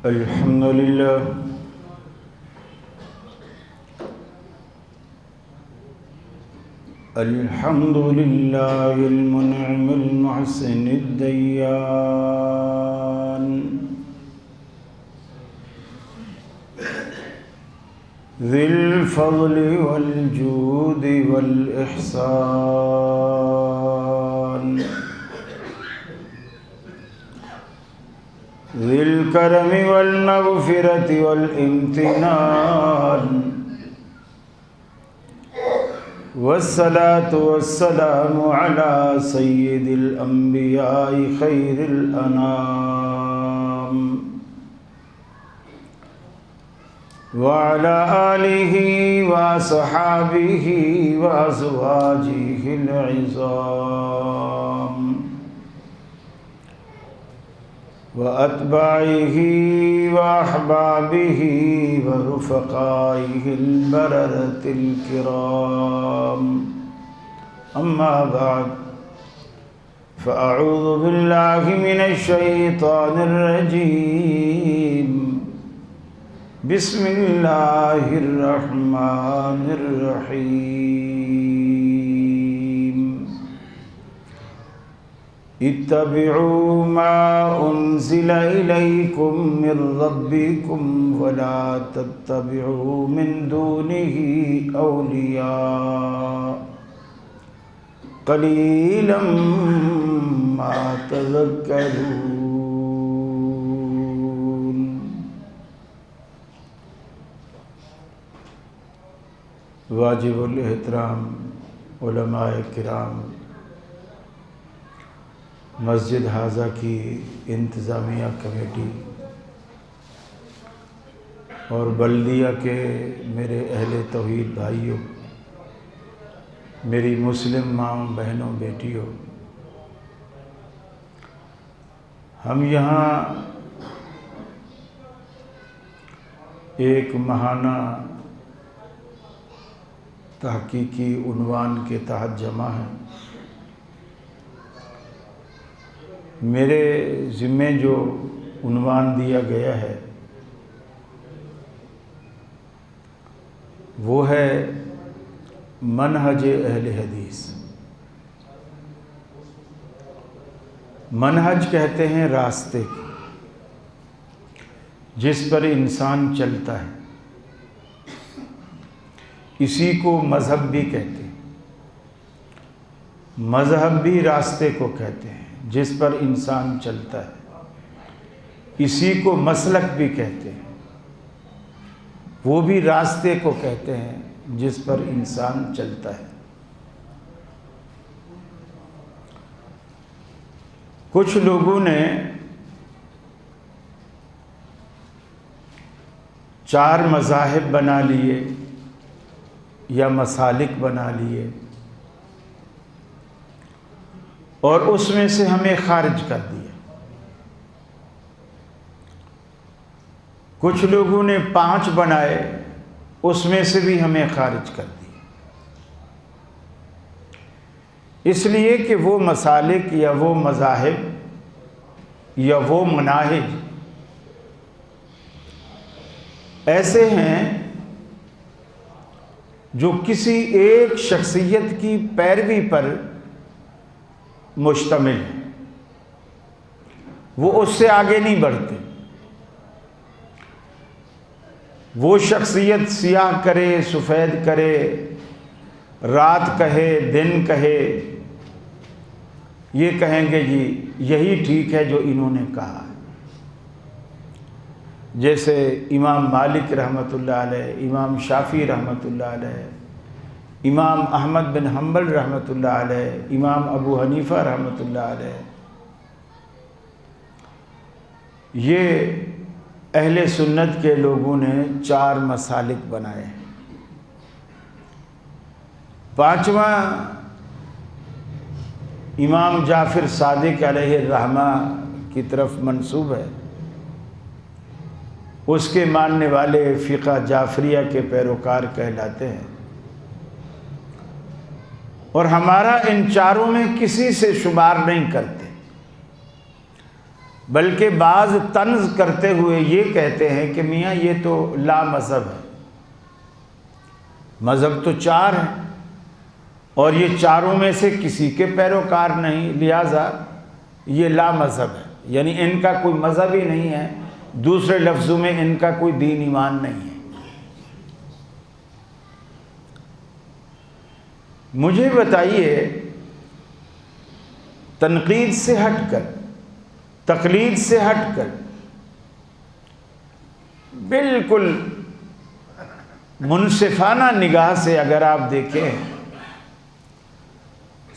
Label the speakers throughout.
Speaker 1: الحمد لله الحمد لله المنعم المحسن الديان ذي الفضل والجود والإحسان ذي الكرم والمغفرة والامتنان والصلاة والسلام على سيد الأنبياء خير الأنام وعلى آله وصحابه وأزواجه العظام وأتباعه وأحبابه ورفقائه البررة الكرام أما بعد فأعوذ بالله من الشيطان الرجيم بسم الله الرحمن الرحيم اتبعوا ما أنزل إليكم من ربكم ولا تتبعوا من دونه أولياء قليلا ما تذكرون۔ واجب الاحترام علماء کرام، مسجد حاضہ کی انتظامیہ کمیٹی اور بلدیہ کے میرے اہل توحید بھائیوں، میری مسلم ماں بہنوں بیٹیوں، ہم یہاں ایک ماہانہ تحقیقی عنوان کے تحت جمع ہیں۔ میرے ذمے جو عنوان دیا گیا ہے وہ ہے منہج اہل حدیث۔ منہج کہتے ہیں راستے کو، جس پر انسان چلتا ہے، اسی کو مذہب بھی کہتے ہیں۔ مذہب بھی راستے کو کہتے ہیں جس پر انسان چلتا ہے، اسی کو مسلک بھی کہتے ہیں، وہ بھی راستے کو کہتے ہیں جس پر انسان چلتا ہے۔ کچھ لوگوں نے 4 مذاہب بنا لیے یا مسالک بنا لیے اور اس میں سے ہمیں خارج کر دیا۔ کچھ لوگوں نے 5 بنائے، اس میں سے بھی ہمیں خارج کر دیا، اس لیے کہ وہ مسالک یا وہ مذاہب یا وہ مناہج ایسے ہیں جو کسی ایک شخصیت کی پیروی پر مشتمل ہے، وہ اس سے آگے نہیں بڑھتے۔ وہ شخصیت سیاہ کرے سفید کرے، رات کہے دن کہے، یہ کہیں گے جی یہی ٹھیک ہے جو انہوں نے کہا ہے۔ جیسے امام مالک رحمۃ اللہ علیہ، امام شافعی رحمۃ اللہ علیہ، امام احمد بن حنبل رحمۃ اللہ علیہ، امام ابو حنیفہ رحمۃ اللہ علیہ، یہ اہل سنت کے لوگوں نے 4 مسالک بنائے ہیں۔ 5واں امام جعفر صادق علیہ الرحمہ کی طرف منسوب ہے، اس کے ماننے والے فقہ جعفریہ کے پیروکار کہلاتے ہیں، اور ہمارا ان چاروں میں کسی سے شمار نہیں کرتے۔ بلکہ بعض طنز کرتے ہوئے یہ کہتے ہیں کہ میاں یہ تو لا مذہب ہے، مذہب تو چار ہیں اور یہ چاروں میں سے کسی کے پیروکار نہیں، لہذا یہ لا مذہب ہے، یعنی ان کا کوئی مذہب ہی نہیں ہے، دوسرے لفظوں میں ان کا کوئی دین ایمان نہیں ہے۔ مجھے بتائیے، تنقید سے ہٹ کر، تقلید سے ہٹ کر، بالکل منصفانہ نگاہ سے اگر آپ دیکھیں،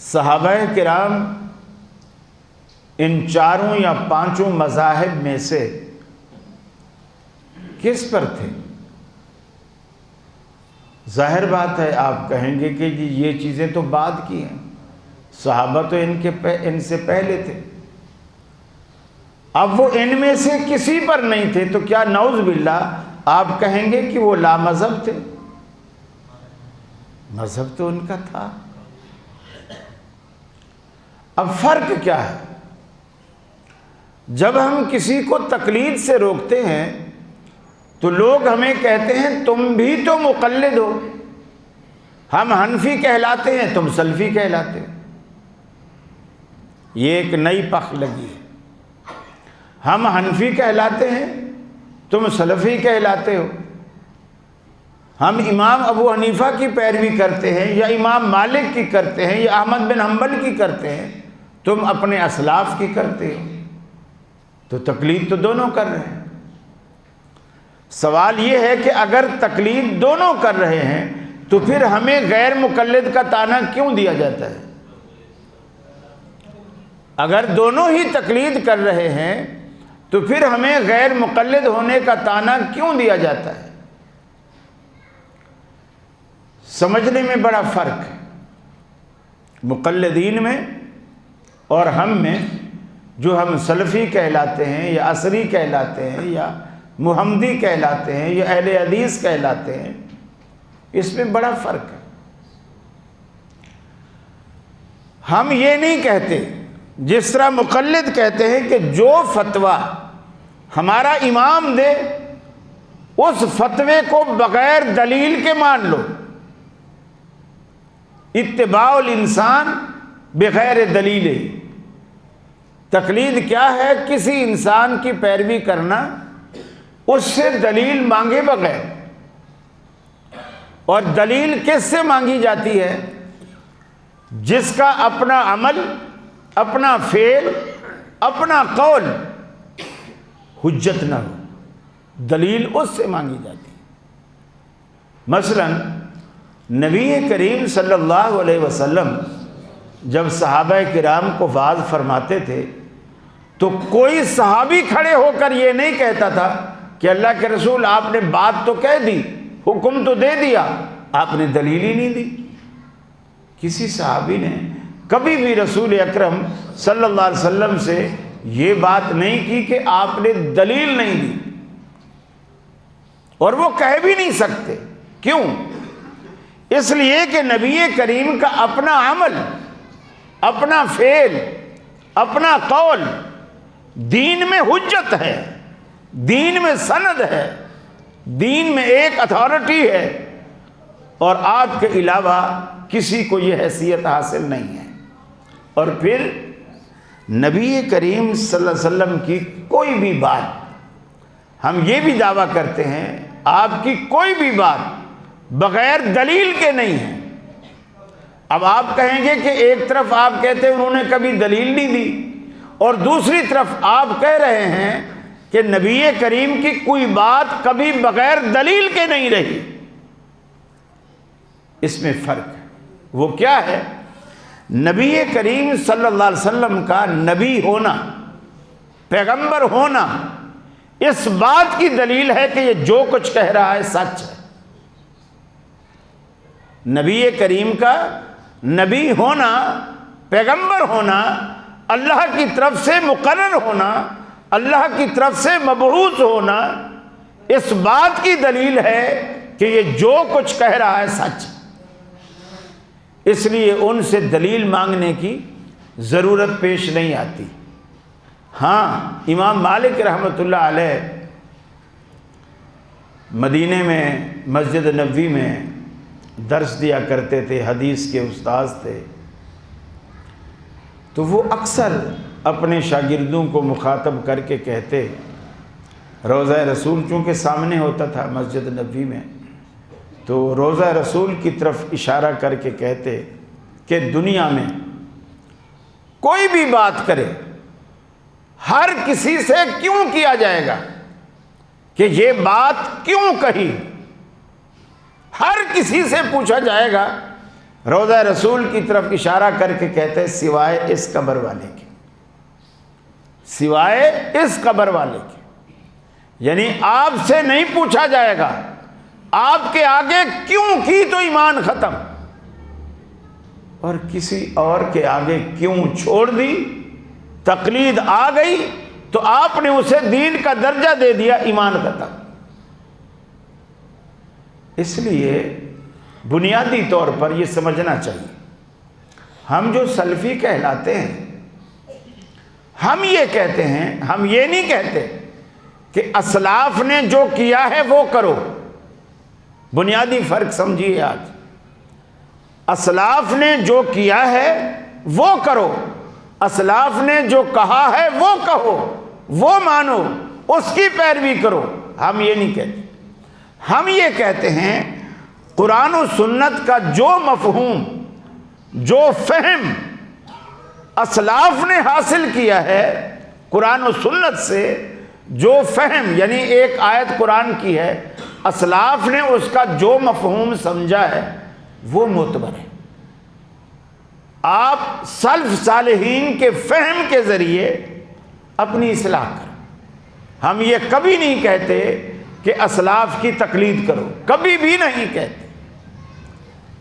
Speaker 1: صحابہ کرام ان چاروں یا پانچوں مذاہب میں سے کس پر تھے؟ ظاہر بات ہے آپ کہیں گے کہ جی یہ چیزیں تو بعد کی ہیں، صحابہ تو ان سے پہلے تھے، اب وہ ان میں سے کسی پر نہیں تھے تو کیا نعوذ باللہ آپ کہیں گے کہ وہ لا مذہب تھے؟ مذہب تو ان کا تھا۔ اب فرق کیا ہے؟ جب ہم کسی کو تقلید سے روکتے ہیں تو لوگ ہمیں کہتے ہیں تم بھی تو مقلد ہو، ہم حنفی کہلاتے ہیں تم سلفی کہلاتے ہیں، یہ ایک نئی پخ لگی ہے۔ ہم حنفی کہلاتے ہیں تم سلفی کہلاتے ہو، ہم امام ابو حنیفہ کی پیروی کرتے ہیں یا امام مالک کی کرتے ہیں یا احمد بن حنبل کی کرتے ہیں، تم اپنے اسلاف کی کرتے ہو، تو تقلید تو دونوں کر رہے ہیں۔ سوال یہ ہے کہ اگر تقلید دونوں کر رہے ہیں تو پھر ہمیں غیر مقلد کا طعنہ کیوں دیا جاتا ہے؟ اگر دونوں ہی تقلید کر رہے ہیں تو پھر ہمیں غیر مقلد ہونے کا طعنہ کیوں دیا جاتا ہے؟ سمجھنے میں بڑا فرق ہے مقلدین میں اور ہم میں، جو ہم سلفی کہلاتے ہیں یا عصری کہلاتے ہیں یا محمدی کہلاتے ہیں یا اہل حدیث کہلاتے ہیں، اس میں بڑا فرق ہے۔ ہم یہ نہیں کہتے، جس طرح مقلد کہتے ہیں کہ جو فتویٰ ہمارا امام دے اس فتوے کو بغیر دلیل کے مان لو، اتباع الانسان بغیر دلیل۔ تقلید کیا ہے؟ کسی انسان کی پیروی کرنا اس سے دلیل مانگے بغیر، اور دلیل کس سے مانگی جاتی ہے؟ جس کا اپنا عمل، اپنا فعل، اپنا قول حجت نہ ہو، دلیل اس سے مانگی جاتی ہے۔ مثلا نبی کریم صلی اللہ علیہ وسلم جب صحابہ کرام کو وعظ فرماتے تھے تو کوئی صحابی کھڑے ہو کر یہ نہیں کہتا تھا کہ اللہ کے رسول آپ نے بات تو کہہ دی، حکم تو دے دیا، آپ نے دلیل ہی نہیں دی۔ کسی صحابی نے کبھی بھی رسول اکرم صلی اللہ علیہ وسلم سے یہ بات نہیں کی کہ آپ نے دلیل نہیں دی، اور وہ کہہ بھی نہیں سکتے۔ کیوں؟ اس لیے کہ نبی کریم کا اپنا عمل، اپنا فعل، اپنا قول دین میں حجت ہے، دین میں سند ہے، دین میں ایک اتھارٹی ہے، اور آپ کے علاوہ کسی کو یہ حیثیت حاصل نہیں ہے۔ اور پھر نبی کریم صلی اللہ علیہ وسلم کی کوئی بھی بات، ہم یہ بھی دعویٰ کرتے ہیں آپ کی کوئی بھی بات بغیر دلیل کے نہیں ہے۔ اب آپ کہیں گے کہ ایک طرف آپ کہتے ہیں انہوں نے کبھی دلیل نہیں دی، اور دوسری طرف آپ کہہ رہے ہیں کہ نبی کریم کی کوئی بات کبھی بغیر دلیل کے نہیں رہی۔ اس میں فرق ہے۔ وہ کیا ہے؟ نبی کریم صلی اللہ علیہ وسلم کا نبی ہونا، پیغمبر ہونا، اس بات کی دلیل ہے کہ یہ جو کچھ کہہ رہا ہے سچ ہے۔ نبی کریم کا نبی ہونا، پیغمبر ہونا، اللہ کی طرف سے مقرر ہونا، اللہ کی طرف سے مبعوث ہونا، اس بات کی دلیل ہے کہ یہ جو کچھ کہہ رہا ہے سچ ہے۔ اس لیے ان سے دلیل مانگنے کی ضرورت پیش نہیں آتی۔ ہاں امام مالک رحمۃ اللہ علیہ مدینے میں مسجد نبوی میں درس دیا کرتے تھے، حدیث کے استاذ تھے، تو وہ اکثر اپنے شاگردوں کو مخاطب کر کے کہتے، روضہ رسول چونکہ سامنے ہوتا تھا مسجد نبوی میں، تو روضہ رسول کی طرف اشارہ کر کے کہتے کہ دنیا میں کوئی بھی بات کرے، ہر کسی سے کیوں کیا جائے گا کہ یہ بات کیوں کہی، ہر کسی سے پوچھا جائے گا، روضہ رسول کی طرف اشارہ کر کے کہتے سوائے اس قبر والے کے، سوائے اس قبر والے کے، یعنی آپ سے نہیں پوچھا جائے گا، آپ کے آگے کیوں کی تو ایمان ختم، اور کسی اور کے آگے کیوں چھوڑ دی، تقلید آ گئی تو آپ نے اسے دین کا درجہ دے دیا، ایمان ختم۔ اس لیے بنیادی طور پر یہ سمجھنا چاہیے، ہم جو سلفی کہلاتے ہیں، ہم یہ کہتے ہیں، ہم یہ نہیں کہتے کہ اسلاف نے جو کیا ہے وہ کرو۔ بنیادی فرق سمجھیے آج، اسلاف نے جو کیا ہے وہ کرو، اسلاف نے جو کہا ہے وہ کہو، وہ مانو، اس کی پیروی کرو۔ ہم یہ نہیں کہتے، ہم یہ کہتے ہیں قرآن و سنت کا جو مفہوم، جو فہم اسلاف نے حاصل کیا ہے، قرآن و سنت سے جو فہم، یعنی ایک آیت قرآن کی ہے، اسلاف نے اس کا جو مفہوم سمجھا ہے وہ معتبر ہے۔ آپ سلف صالحین کے فہم کے ذریعے اپنی اصلاح کریں۔ ہم یہ کبھی نہیں کہتے کہ اسلاف کی تقلید کرو، کبھی بھی نہیں کہتے،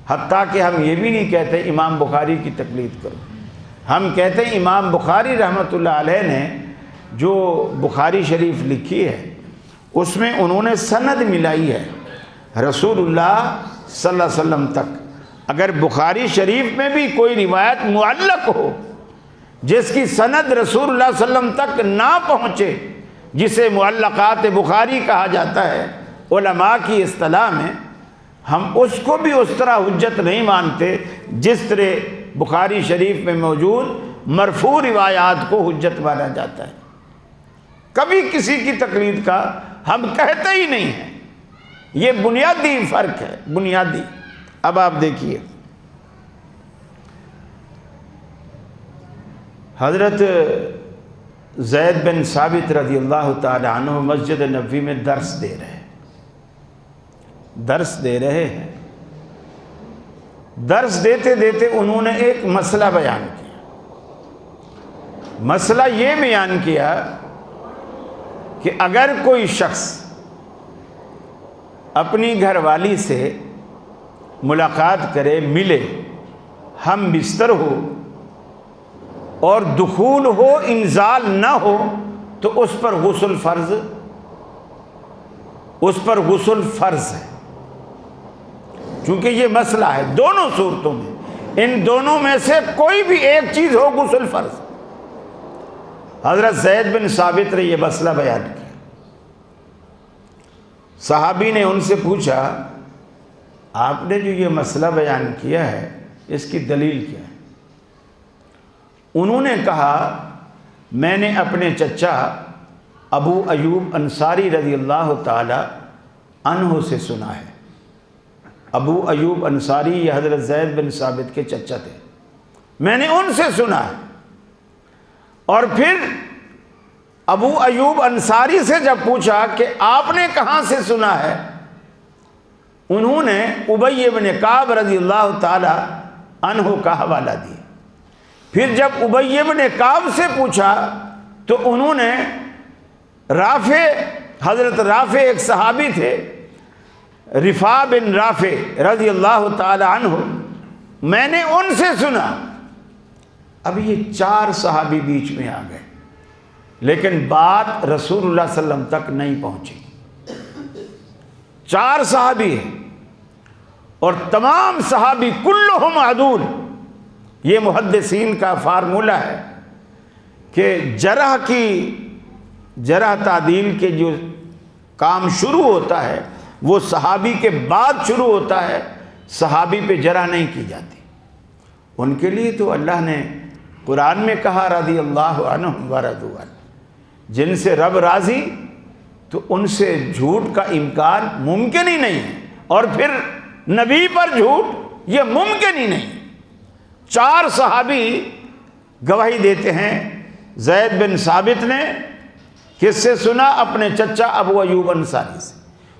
Speaker 1: حتیٰ کہ ہم یہ بھی نہیں کہتے امام بخاری کی تقلید کرو۔ ہم کہتے ہیں امام بخاری رحمۃ اللہ علیہ نے جو بخاری شریف لکھی ہے اس میں انہوں نے سند ملائی ہے رسول اللہ صلی اللہ علیہ وسلم تک۔ اگر بخاری شریف میں بھی کوئی روایت معلق ہو جس کی سند رسول اللہ صلی اللہ علیہ وسلم تک نہ پہنچے، جسے معلقات بخاری کہا جاتا ہے علماء کی اصطلاح میں، ہم اس کو بھی اس طرح حجت نہیں مانتے جس طرح بخاری شریف میں موجود مرفوع روایات کو حجت مانا جاتا ہے۔ کبھی کسی کی تقلید کا ہم کہتے ہی نہیں ہیں۔ یہ بنیادی فرق ہے، بنیادی۔ اب آپ دیکھیے، حضرت زید بن ثابت رضی اللہ تعالی عنہ مسجد نبوی میں درس دے رہے ہیں۔ درس دیتے دیتے انہوں نے ایک مسئلہ بیان کیا۔ مسئلہ یہ بیان کیا کہ اگر کوئی شخص اپنی گھر والی سے ملاقات کرے، ملے، ہم بستر ہو اور دخول ہو، انزال نہ ہو، تو اس پر غسل فرض ہے۔ چونکہ یہ مسئلہ ہے دونوں صورتوں میں، ان دونوں میں سے کوئی بھی ایک چیز ہو، غسل فرض۔ حضرت زید بن ثابت نے یہ مسئلہ بیان کیا۔ صحابی نے ان سے پوچھا، آپ نے جو یہ مسئلہ بیان کیا ہے اس کی دلیل کیا ہے؟ انہوں نے کہا، میں نے اپنے چچا ابو ایوب انصاری رضی اللہ تعالی عنہ سے سنا ہے۔ ابو ایوب انصاری یہ حضرت زید بن ثابت کے چچا تھے، میں نے ان سے سنا ہے۔ اور پھر ابو ایوب انصاری سے جب پوچھا کہ آپ نے کہاں سے سنا ہے، انہوں نے ابی بن کعب رضی اللہ تعالی عنہ کا حوالہ دیا۔ پھر جب ابی بن کعب سے پوچھا تو انہوں نے حضرت رافع ایک صحابی تھے، رفاع بن رافع رضی اللہ تعالی عنہ، میں نے ان سے سنا۔ اب یہ 4 صحابی بیچ میں آ گئے، لیکن بات رسول اللہ صلی اللہ علیہ وسلم تک نہیں پہنچی۔ 4 صحابی ہیں اور تمام صحابی کلہم عدول۔ یہ محدثین کا فارمولہ ہے کہ جرح تعدیل کے جو کام شروع ہوتا ہے وہ صحابی کے بعد شروع ہوتا ہے، صحابی پہ جرح نہیں کی جاتی۔ ان کے لیے تو اللہ نے قرآن میں کہا رضی اللہ عنہم ورضوا عنہ، جن سے رب راضی تو ان سے جھوٹ کا امکان ممکن ہی نہیں ہے، اور پھر نبی پر جھوٹ یہ ممکن ہی نہیں۔ 4 صحابی گواہی دیتے ہیں۔ زید بن ثابت نے کس سے سنا؟ اپنے چچا ابو ایوب انصاری سے،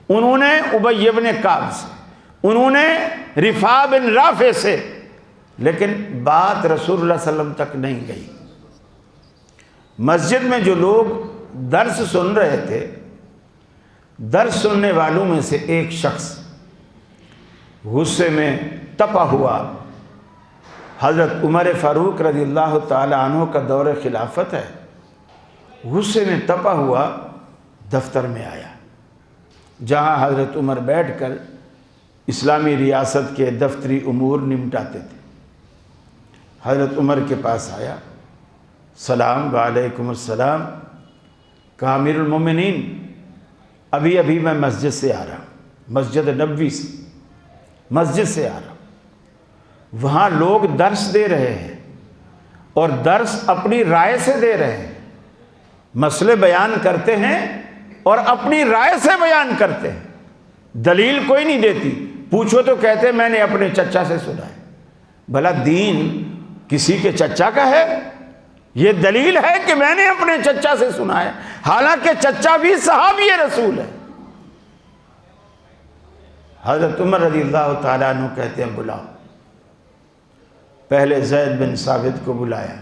Speaker 1: انہوں نے ابی بن کعب سے، انہوں نے رفاع بن رافع سے، لیکن بات رسول اللہ صلی اللہ علیہ وسلم تک نہیں گئی۔ مسجد میں جو لوگ درس سن رہے تھے، درس سننے والوں میں سے ایک شخص غصے میں تپا ہوا، حضرت عمر فاروق رضی اللہ تعالی عنہ کا دور خلافت ہے، غصے میں تپا ہوا دفتر میں آیا، جہاں حضرت عمر بیٹھ کر اسلامی ریاست کے دفتری امور نمٹاتے تھے۔ حضرت عمر کے پاس آیا، سلام، وعلیکم السلام، کہا امیر المومنین ابھی میں مسجد سے آ رہا ہوں، مسجد نبوی سے، مسجد سے آ رہا ہوں، وہاں لوگ درس دے رہے ہیں اور درس اپنی رائے سے دے رہے ہیں، مسئلے بیان کرتے ہیں اور اپنی رائے سے بیان کرتے ہیں، دلیل کوئی نہیں دیتی، پوچھو تو کہتے میں نے اپنے چچا سے سنا ہے۔ بھلا دین کسی کے چچا کا ہے؟ یہ دلیل ہے کہ میں نے اپنے چچا سے سنا ہے، حالانکہ چچا بھی صحابی رسول ہے۔ حضرت عمر رضی اللہ تعالیٰ عنہ کہتے ہیں بلاؤ۔ پہلے زید بن ثابت کو بلایا،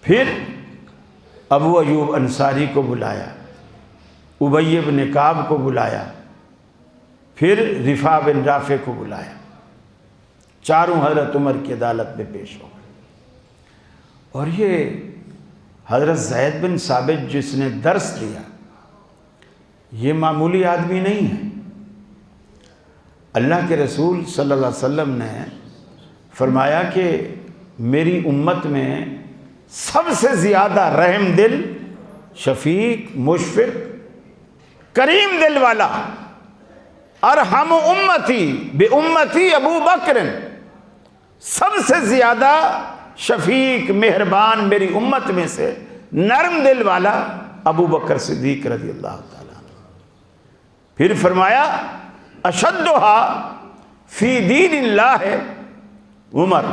Speaker 1: پھر ابو ایوب انصاری کو بلایا، ابی بن کعب کو بلایا، پھر رفاع بن رافع کو بلایا، چاروں حضرت عمر کی عدالت میں پیش ہو گئے۔ اور یہ حضرت زید بن ثابت جس نے درس دیا، یہ معمولی آدمی نہیں ہے۔ اللہ کے رسول صلی اللہ علیہ وسلم نے فرمایا کہ میری امت میں سب سے زیادہ رحم دل، شفیق، مشفق، کریم دل والا، ارحم امتی بامتی ابو بکر، سب سے زیادہ شفیق، مہربان میری امت میں سے نرم دل والا ابو بکر صدیق رضی اللہ تعالیٰ عنہ۔ پھر فرمایا اشدھا فی دین اللہ عمر،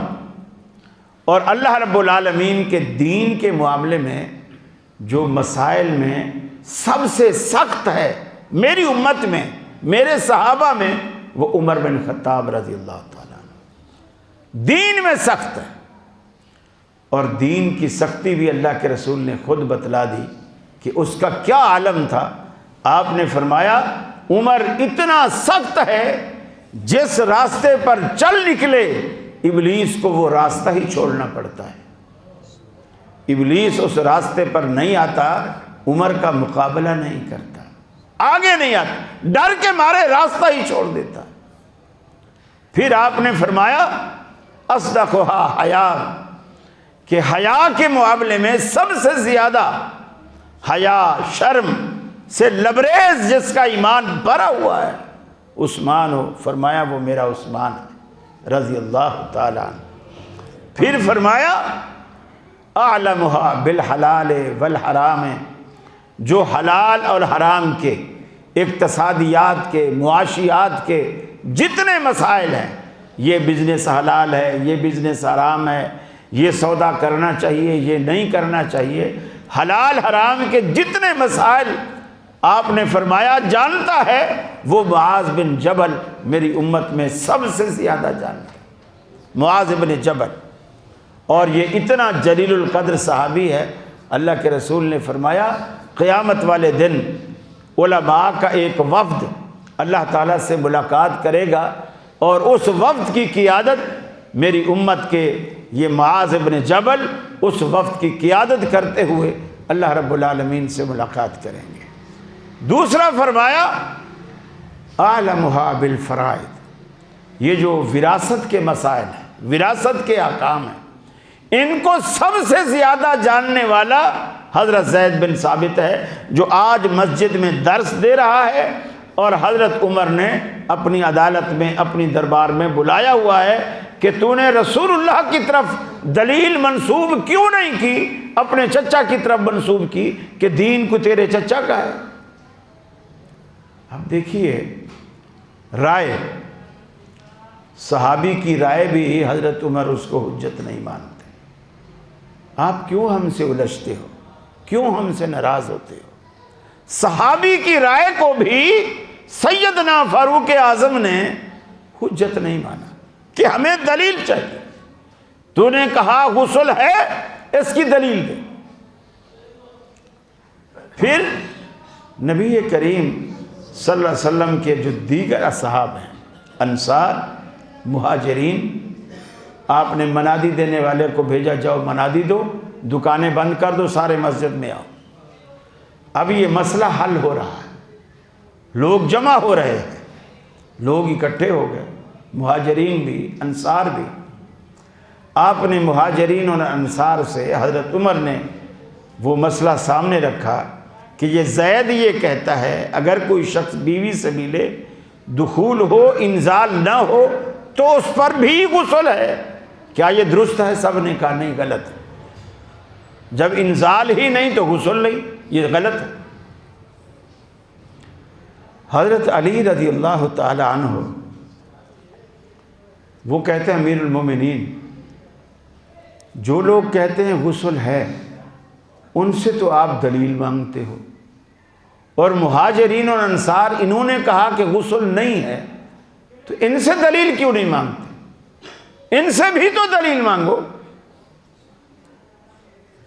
Speaker 1: اور اللہ رب العالمین کے دین کے معاملے میں جو مسائل میں سب سے سخت ہے میری امت میں، میرے صحابہ میں، وہ عمر بن خطاب رضی اللہ تعالیٰ عنہ۔ دین میں سخت ہے، اور دین کی سختی بھی اللہ کے رسول نے خود بتلا دی کہ اس کا کیا عالم تھا۔ آپ نے فرمایا عمر اتنا سخت ہے جس راستے پر چل نکلے ابلیس کو وہ راستہ ہی چھوڑنا پڑتا ہے۔ ابلیس اس راستے پر نہیں آتا، عمر کا مقابلہ نہیں کرتا، آگے نہیں آتا، ڈر کے مارے راستہ ہی چھوڑ دیتا۔ پھر آپ نے فرمایا اصدقھا حیا، کہ حیا کے معاملے میں سب سے زیادہ حیا، شرم سے لبریز جس کا ایمان بھرا ہوا ہے عثمان ہو۔ فرمایا وہ میرا عثمان ہے رضی اللہ تعالیٰ عنہ۔ پھر فرمایا اعلمھا بالحلال والحرام، جو حلال اور حرام کے، اقتصادیات کے، معاشیات کے جتنے مسائل ہیں، یہ بزنس حلال ہے، یہ بزنس حرام ہے، یہ سودا کرنا چاہیے، یہ نہیں کرنا چاہیے، حلال حرام کے جتنے مسائل آپ نے فرمایا جانتا ہے، وہ معاذ بن جبل میری امت میں سب سے زیادہ جانتا ہے، معاذ بن جبل۔ اور یہ اتنا جلیل القدر صحابی ہے، اللہ کے رسول نے فرمایا قیامت والے دن علماء کا ایک وفد اللہ تعالیٰ سے ملاقات کرے گا، اور اس وفد کی قیادت میری امت کے یہ معاذ بن جبل اس وفد کی قیادت کرتے ہوئے اللہ رب العالمین سے ملاقات کریں گے۔ دوسرا فرمایا اعلمھا بالفرائض، یہ جو وراثت کے مسائل ہیں، وراثت کے احکام ہیں، ان کو سب سے زیادہ جاننے والا حضرت زید بن ثابت ہے، جو آج مسجد میں درس دے رہا ہے، اور حضرت عمر نے اپنی عدالت میں، اپنی دربار میں بلایا ہوا ہے کہ تو نے رسول اللہ کی طرف دلیل منسوب کیوں نہیں کی، اپنے چچا کی طرف منسوب کی کہ دین کو تیرے چچا کا ہے۔ اب دیکھیے رائے، صحابی کی رائے بھی حضرت عمر اس کو حجت نہیں مانتے۔ آپ کیوں ہم سے الجھتے ہو، کیوں ہم سے ناراض ہوتے ہو؟ صحابی کی رائے کو بھی سیدنا فاروق اعظم نے حجت نہیں مانا کہ ہمیں دلیل چاہیے۔ تو نے کہا غسل ہے، اس کی دلیل دے۔ پھر نبی کریم صلی اللہ علیہ وسلم کے جو دیگر اصحاب ہیں، انصار، مہاجرین، آپ نے منادی دینے والے کو بھیجا، جاؤ منادی دو، دکانیں بند کر دو، سارے مسجد میں آؤ۔ اب یہ مسئلہ حل ہو رہا ہے، لوگ جمع ہو رہے ہیں، لوگ اکٹھے ہو گئے، مہاجرین بھی، انصار بھی۔ آپ نے مہاجرین اور انصار سے، حضرت عمر نے وہ مسئلہ سامنے رکھا کہ یہ زید یہ کہتا ہے اگر کوئی شخص بیوی سے ملے، دخول ہو، انزال نہ ہو تو اس پر بھی غسل ہے، کیا یہ درست ہے؟ سب نے کہا نہیں، غلط ہے۔ جب انزال ہی نہیں تو غسل نہیں، یہ غلط ہے۔ حضرت علی رضی اللہ تعالی عنہ وہ کہتے ہیں امیر المومنین، جو لوگ کہتے ہیں غسل ہے ان سے تو آپ دلیل مانگتے ہو، اور مہاجرین اور انصار انہوں نے کہا کہ غسل نہیں ہے، تو ان سے دلیل کیوں نہیں مانگتے؟ ان سے بھی تو دلیل مانگو۔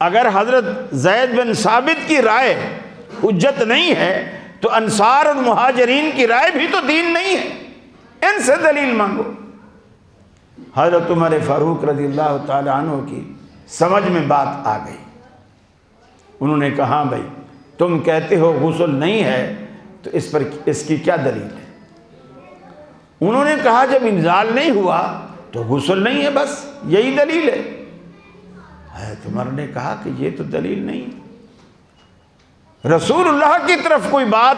Speaker 1: اگر حضرت زید بن ثابت کی رائے حجت نہیں ہے تو انصار اور مہاجرین کی رائے بھی تو دین نہیں ہے، ان سے دلیل مانگو۔ حضرت عمر فاروق رضی اللہ تعالی عنہ کی سمجھ میں بات آ گئی، انہوں نے کہا بھائی تم کہتے ہو غسل نہیں ہے تو اس کی کیا دلیل ہے؟ انہوں نے کہا جب انزال نہیں ہوا تو غسل نہیں ہے، بس یہی دلیل ہے۔ حضرت عمر نے کہا کہ یہ تو دلیل نہیں ہے، رسول اللہ کی طرف کوئی بات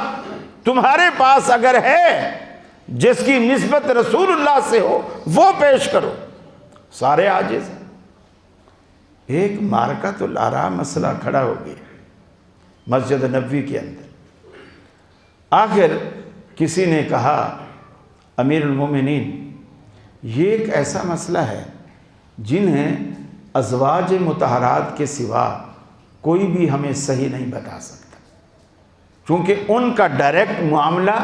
Speaker 1: تمہارے پاس اگر ہے جس کی نسبت رسول اللہ سے ہو وہ پیش کرو۔ سارے عاجز ہیں۔ ایک مارکۃ الآراء مسئلہ کھڑا ہو گیا مسجد نبوی کے اندر۔ آخر کسی نے کہا امیر المومنین یہ ایک ایسا مسئلہ ہے جنہیں ازواج مطہرات کے سوا کوئی بھی ہمیں صحیح نہیں بتا سکتا، چونکہ ان کا ڈائریکٹ معاملہ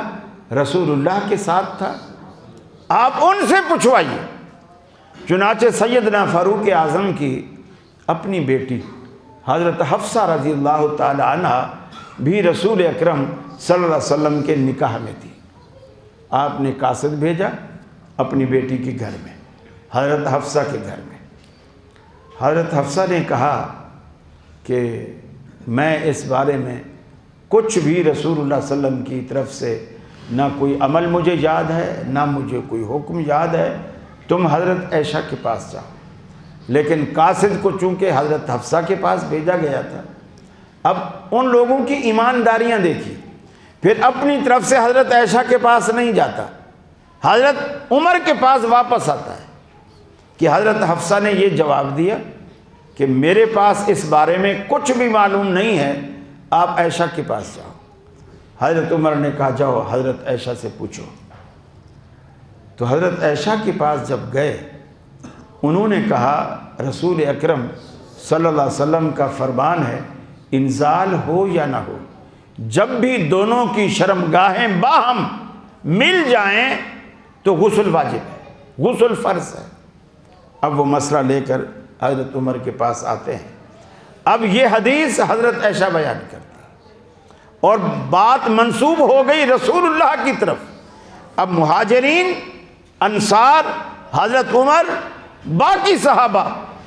Speaker 1: رسول اللہ کے ساتھ تھا، آپ ان سے پوچھوائیے۔ چنانچہ سیدنا فاروق اعظم کی اپنی بیٹی حضرت حفصہ رضی اللہ تعالی عنہ بھی رسول اکرم صلی اللہ علیہ وسلم کے نکاح میں تھی۔ آپ نے قاصد بھیجا اپنی بیٹی کے گھر میں، حضرت حفصہ کے گھر میں۔ حضرت حفصہ نے کہا کہ میں اس بارے میں کچھ بھی رسول اللہ صلی اللہ علیہ وسلم کی طرف سے نہ کوئی عمل مجھے یاد ہے، نہ مجھے کوئی حکم یاد ہے، تم حضرت عائشہ کے پاس جاؤ۔ لیکن قاصد کو چونکہ حضرت حفصہ کے پاس بھیجا گیا تھا، اب ان لوگوں کی ایمانداریاں دیکھی، پھر اپنی طرف سے حضرت عائشہ کے پاس نہیں جاتا، حضرت عمر کے پاس واپس آتا ہے کہ حضرت حفصہ نے یہ جواب دیا کہ میرے پاس اس بارے میں کچھ بھی معلوم نہیں ہے، آپ عائشہ کے پاس جاؤ۔ حضرت عمر نے کہا جاؤ حضرت عائشہ سے پوچھو۔ تو حضرت عائشہ کے پاس جب گئے، انہوں نے کہا رسول اکرم صلی اللہ علیہ وسلم کا فرمان ہے انزال ہو یا نہ ہو، جب بھی دونوں کی شرمگاہیں باہم مل جائیں تو غسل واجب ہے، غسل فرض ہے۔ اب وہ مسئلہ لے کر حضرت عمر کے پاس آتے ہیں۔ اب یہ حدیث حضرت عائشہ بیان کرتی اور بات منسوب ہو گئی رسول اللہ کی طرف۔ اب مہاجرین، انصار، حضرت عمر، باقی صحابہ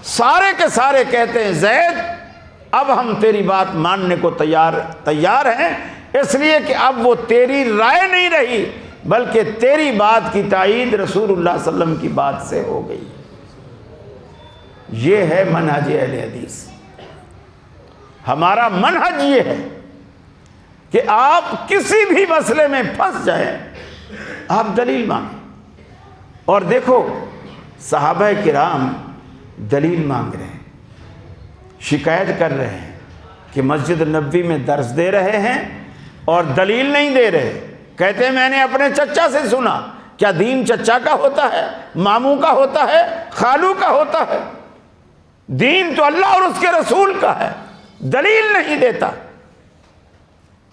Speaker 1: سارے کے سارے کہتے ہیں زید اب ہم تیری بات ماننے کو تیار ہیں، اس لیے کہ اب وہ تیری رائے نہیں رہی بلکہ تیری بات کی تائید رسول اللہ صلی اللہ علیہ وسلم کی بات سے ہو گئی۔ یہ ہے منہج اہل حدیث۔ ہمارا منہج یہ ہے کہ آپ کسی بھی مسئلے میں پھنس جائیں، آپ دلیل مانگیں۔ اور دیکھو صحابہ کرام دلیل مانگ رہے ہیں، شکایت کر رہے ہیں کہ مسجد نبوی میں درس دے رہے ہیں اور دلیل نہیں دے رہے، کہتے ہیں میں نے اپنے چچا سے سنا۔ کیا دین چچا کا ہوتا ہے، ماموں کا ہوتا ہے، خالو کا ہوتا ہے؟ دین تو اللہ اور اس کے رسول کا ہے، دلیل نہیں دیتا۔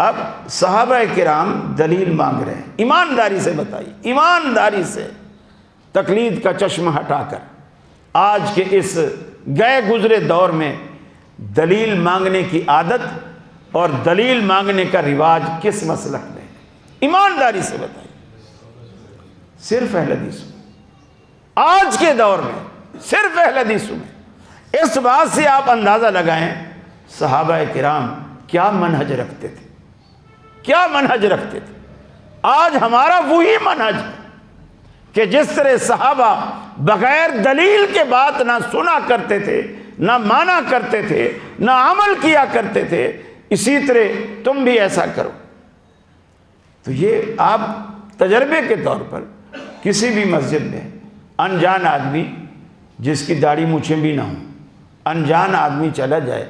Speaker 1: اب صحابہ کرام دلیل مانگ رہے ہیں، ایمانداری سے بتائیے، ایمانداری سے، تقلید کا چشمہ ہٹا کر۔ آج کے اس گئے گزرے دور میں دلیل مانگنے کی عادت اور دلیل مانگنے کا رواج کس مسلک میں ہے؟ ایمانداری سے بتائیے۔ صرف اہل حدیثوں میں، آج کے دور میں صرف اہل حدیثوں میں۔ اس بات سے آپ اندازہ لگائیں صحابہ کرام کیا منہج رکھتے تھے، کیا منہج رکھتے تھے۔ آج ہمارا وہی منہج ہے کہ جس طرح صحابہ بغیر دلیل کے بات نہ سنا کرتے تھے، نہ مانا کرتے تھے، نہ عمل کیا کرتے تھے، اسی طرح تم بھی ایسا کرو۔ تو یہ آپ تجربے کے طور پر کسی بھی مسجد میں انجان آدمی جس کی داڑھی مونچھیں بھی نہ ہوں، انجان آدمی چلا جائے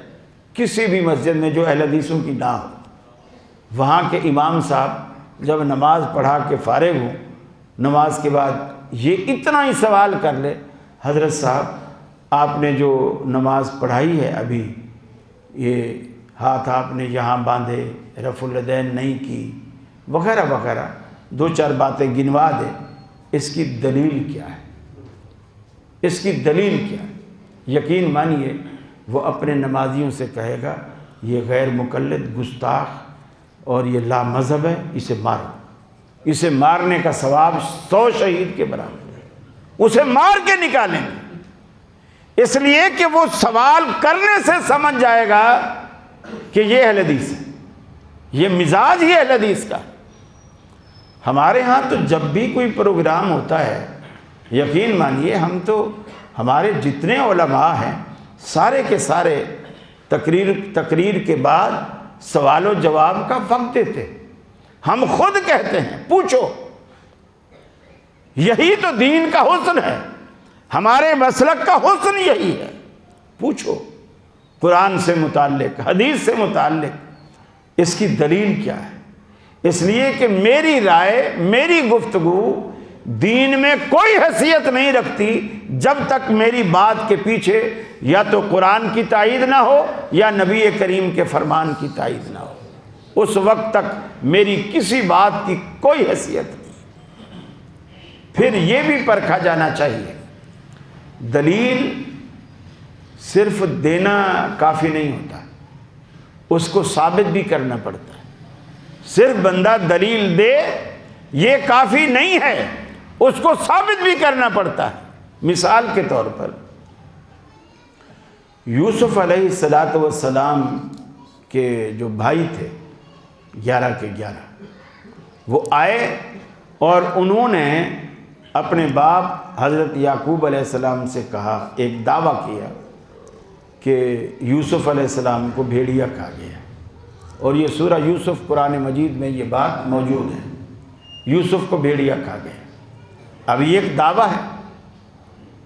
Speaker 1: کسی بھی مسجد میں جو اہل حدیثوں کی نہ ہو، وہاں کے امام صاحب جب نماز پڑھا کے فارغ ہوں، نماز کے بعد یہ اتنا ہی سوال کر لے، حضرت صاحب آپ نے جو نماز پڑھائی ہے ابھی، یہ ہاتھ آپ نے یہاں باندھے، رفع الیدین نہیں کی، وغیرہ وغیرہ، دو چار باتیں گنوا دے، اس کی دلیل کیا ہے؟ اس کی دلیل کیا ہے؟ یقین مانیے وہ اپنے نمازیوں سے کہے گا یہ غیر مقلد، گستاخ اور یہ لا مذہب ہے، اسے مارو۔ اسے مارنے کا ثواب 100 شہید کے برابر ہے، اسے مار کے نکالیں گے، اس لیے کہ وہ سوال کرنے سے سمجھ جائے گا کہ یہ اہل حدیث ہے، یہ مزاج ہی اہل حدیث کا۔ ہمارے ہاں تو جب بھی کوئی پروگرام ہوتا ہے، یقین مانیے ہم تو، ہمارے جتنے علماء ہیں سارے کے سارے تقریر کے بعد سوال و جواب کا وقت دیتے۔ ہم خود کہتے ہیں پوچھو، یہی تو دین کا حسن ہے، ہمارے مسلک کا حسن یہی ہے، پوچھو قرآن سے متعلق، حدیث سے متعلق اس کی دلیل کیا ہے۔ اس لیے کہ میری رائے، میری گفتگو دین میں کوئی حیثیت نہیں رکھتی جب تک میری بات کے پیچھے یا تو قرآن کی تائید نہ ہو یا نبی کریم کے فرمان کی تائید نہ ہو، اس وقت تک میری کسی بات کی کوئی حیثیت نہیں۔ پھر یہ بھی پرکھا جانا چاہیے، دلیل صرف دینا کافی نہیں ہوتا، اس کو ثابت بھی کرنا پڑتا ہے۔ صرف بندہ دلیل دے یہ کافی نہیں ہے، اس کو ثابت بھی کرنا پڑتا ہے۔ مثال کے طور پر یوسف علیہ السلام کے جو بھائی تھے 11 کے 11، وہ آئے اور انہوں نے اپنے باپ حضرت یعقوب علیہ السلام سے کہا، ایک دعویٰ کیا کہ یوسف علیہ السلام کو بھیڑیا کھا گیا، اور یہ سورہ یوسف قرآن مجید میں یہ بات موجود ہے، یوسف کو بھیڑیا کھا گیا۔ اب یہ ایک دعویٰ ہے،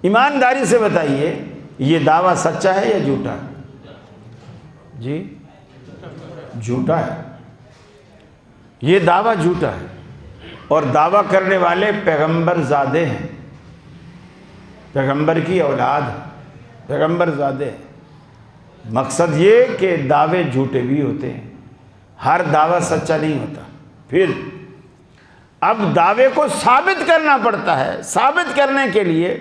Speaker 1: ایمانداری سے بتائیے یہ دعویٰ سچا ہے یا جھوٹا ہے؟ جی جھوٹا ہے، یہ دعویٰ جھوٹا ہے، اور دعویٰ کرنے والے پیغمبر زادے ہیں، پیغمبر کی اولاد ہے، پیغمبر زادے ہیں۔ مقصد یہ کہ دعوے جھوٹے بھی ہوتے ہیں، ہر دعویٰ سچا نہیں ہوتا۔ پھر اب دعوے کو ثابت کرنا پڑتا ہے، ثابت کرنے کے لیے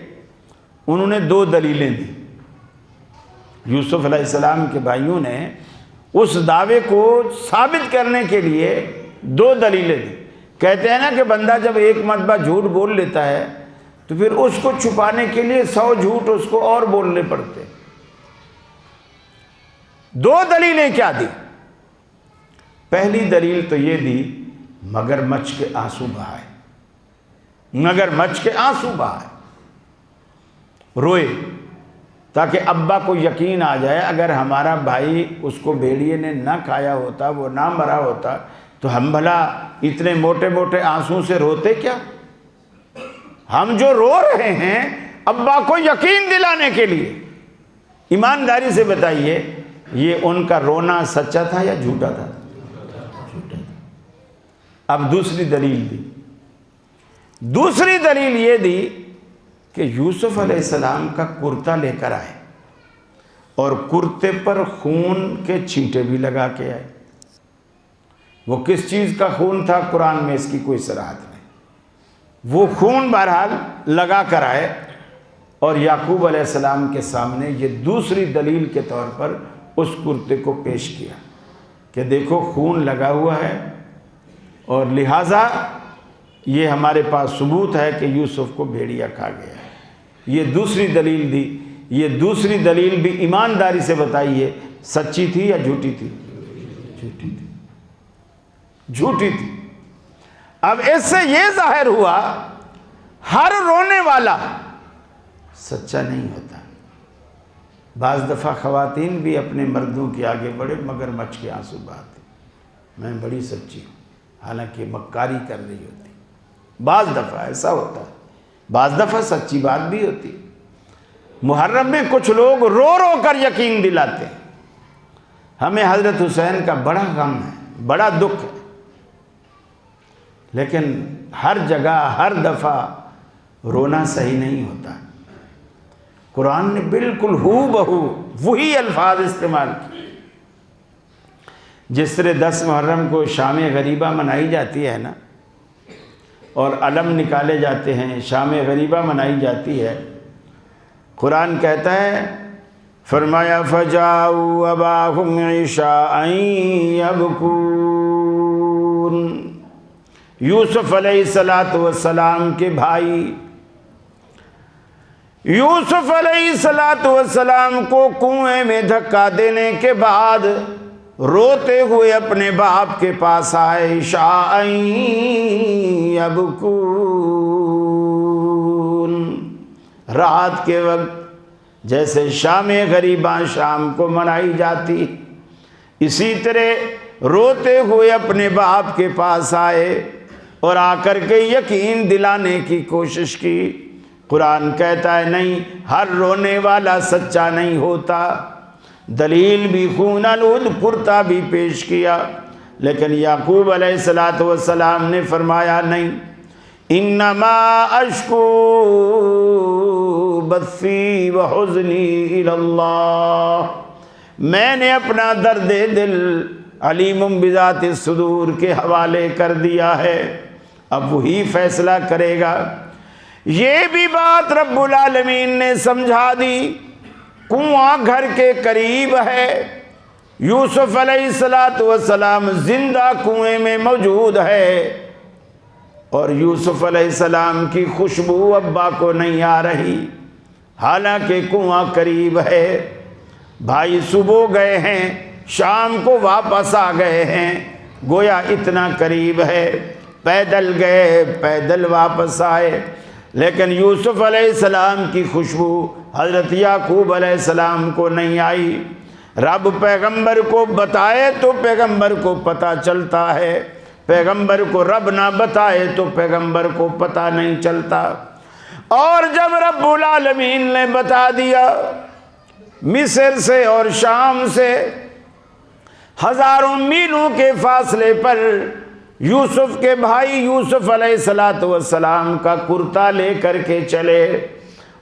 Speaker 1: انہوں نے 2 دلیلیں دی۔ یوسف علیہ السلام کے بھائیوں نے اس دعوے کو ثابت کرنے کے لیے 2 دلیلیں دی۔ کہتے ہیں نا کہ بندہ جب ایک مرتبہ جھوٹ بول لیتا ہے تو پھر اس کو چھپانے کے لیے 100 جھوٹ اس کو اور بولنے پڑتے۔ 2 دلیلیں کیا دی؟ پہلی دلیل تو یہ دی، مگرمچھ کے آنسو بہائے، مگرمچھ کے آنسو بہائے، روئے تاکہ ابا کو یقین آ جائے اگر ہمارا بھائی اس کو بھیڑیے نے نہ کھایا ہوتا، وہ نہ مرا ہوتا، تو ہم بھلا اتنے موٹے موٹے آنسوں سے روتے کیا؟ ہم جو رو رہے ہیں ابا کو یقین دلانے کے لیے۔ ایمانداری سے بتائیے یہ ان کا رونا سچا تھا یا جھوٹا تھا؟ جھوٹا تھا۔ اب دوسری دلیل دی، دوسری دلیل یہ دی کہ یوسف علیہ السلام کا کرتا لے کر آئے اور کرتے پر خون کے چھینٹے بھی لگا کے آئے۔ وہ کس چیز کا خون تھا قرآن میں اس کی کوئی صراحت نہیں، وہ خون بہرحال لگا کر آئے اور یعقوب علیہ السلام کے سامنے یہ دوسری دلیل کے طور پر اس کرتے کو پیش کیا کہ دیکھو خون لگا ہوا ہے اور لہٰذا یہ ہمارے پاس ثبوت ہے کہ یوسف کو بھیڑیا کھا گیا ہے۔ یہ دوسری دلیل دی۔ یہ دوسری دلیل بھی ایمانداری سے بتائیے سچی تھی یا جھوٹی تھی؟ جھوٹی تھی، جھوٹی تھی۔ اب اس سے یہ ظاہر ہوا ہر رونے والا سچا نہیں ہوتا۔ بعض دفعہ خواتین بھی اپنے مردوں کے آگے بڑے مگرمچھ کے آنسو بہاتی، میں بڑی سچی ہوں، حالانکہ مکاری کر رہی ہوتی۔ بعض دفعہ ایسا ہوتا ہے، بعض دفعہ سچی بات بھی ہوتی۔ محرم میں کچھ لوگ رو رو کر یقین دلاتے ہیں۔ ہمیں حضرت حسین کا بڑا غم ہے، بڑا دکھ ہے، لیکن ہر جگہ ہر دفعہ رونا صحیح نہیں ہوتا۔ قرآن نے بالکل ہو بہو وہی الفاظ استعمال کیے۔ جس طرح 10 محرم کو شام غریبہ منائی جاتی ہے نا، اور علم نکالے جاتے ہیں، شام غریبہ منائی جاتی ہے، قرآن کہتا ہے، فرمایا فَجَاءُوا أَبَاهُمْ عِشَاءً يَبْكُونَ۔ یوسف علیہ السلام کے بھائی یوسف علیہ السلام کو کنویں میں دھکا دینے کے بعد روتے ہوئے اپنے باپ کے پاس آئے، عشاء یبکون، رات کے وقت جیسے شام غریباں شام کو منائی جاتی، اسی طرح روتے ہوئے اپنے باپ کے پاس آئے اور آ کر کے یقین دلانے کی کوشش کی۔ قرآن کہتا ہے نہیں، ہر رونے والا سچا نہیں ہوتا۔ دلیل بھی خون آلود کرتا بھی پیش کیا، لیکن یعقوب علیہ السلام نے فرمایا نہیں، انما اشکو بثی وحزنی الی اللہ، میں نے اپنا درد دل علیم بذات الصدور کے حوالے کر دیا ہے، اب وہی فیصلہ کرے گا۔ یہ بھی بات رب العالمین نے سمجھا دی، کنواں گھر کے قریب ہے، یوسف علیہ السلام زندہ کنویں میں موجود ہے، اور یوسف علیہ السلام کی خوشبو ابا کو نہیں آ رہی، حالانکہ کنواں قریب ہے۔ بھائی صبح گئے ہیں، شام کو واپس آ گئے ہیں، گویا اتنا قریب ہے، پیدل گئے پیدل واپس آئے، لیکن یوسف علیہ السلام کی خوشبو حضرت یعقوب علیہ السلام کو نہیں آئی۔ رب پیغمبر کو بتائے تو پیغمبر کو پتہ چلتا ہے، پیغمبر کو رب نہ بتائے تو پیغمبر کو پتہ نہیں چلتا۔ اور جب رب العالمین نے بتا دیا، مصر سے اور شام سے ہزاروں میلوں کے فاصلے پر یوسف کے بھائی یوسف علیہ السلام کا کرتا لے کر کے چلے۔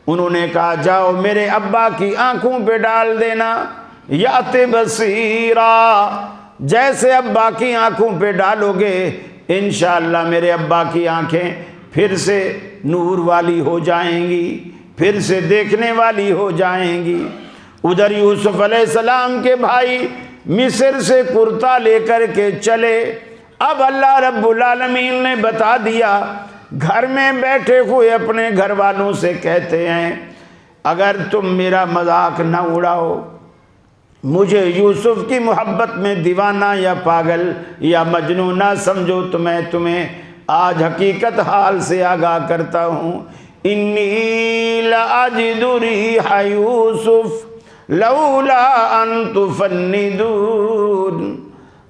Speaker 1: انہوں نے کہا جاؤ میرے ابا کی آنکھوں پہ ڈال دینا، یات بصیرا، جیسے ابا کی آنکھوں پہ ڈالو گے انشاءاللہ میرے ابا کی آنکھیں پھر سے نور والی ہو جائیں گی، پھر سے دیکھنے والی ہو جائیں گی۔ ادھر یوسف علیہ السلام کے بھائی مصر سے کرتا لے کر کے چلے۔ اب اللہ رب العالمین نے بتا دیا، گھر میں بیٹھے ہوئے اپنے گھر والوں سے کہتے ہیں اگر تم میرا مذاق نہ اڑاؤ، مجھے یوسف کی محبت میں دیوانہ یا پاگل یا مجنون نہ سمجھو، تو میں تمہیں آج حقیقت حال سے آگاہ کرتا ہوں، انی لأجد ریح یوسف لولا ان تفندون،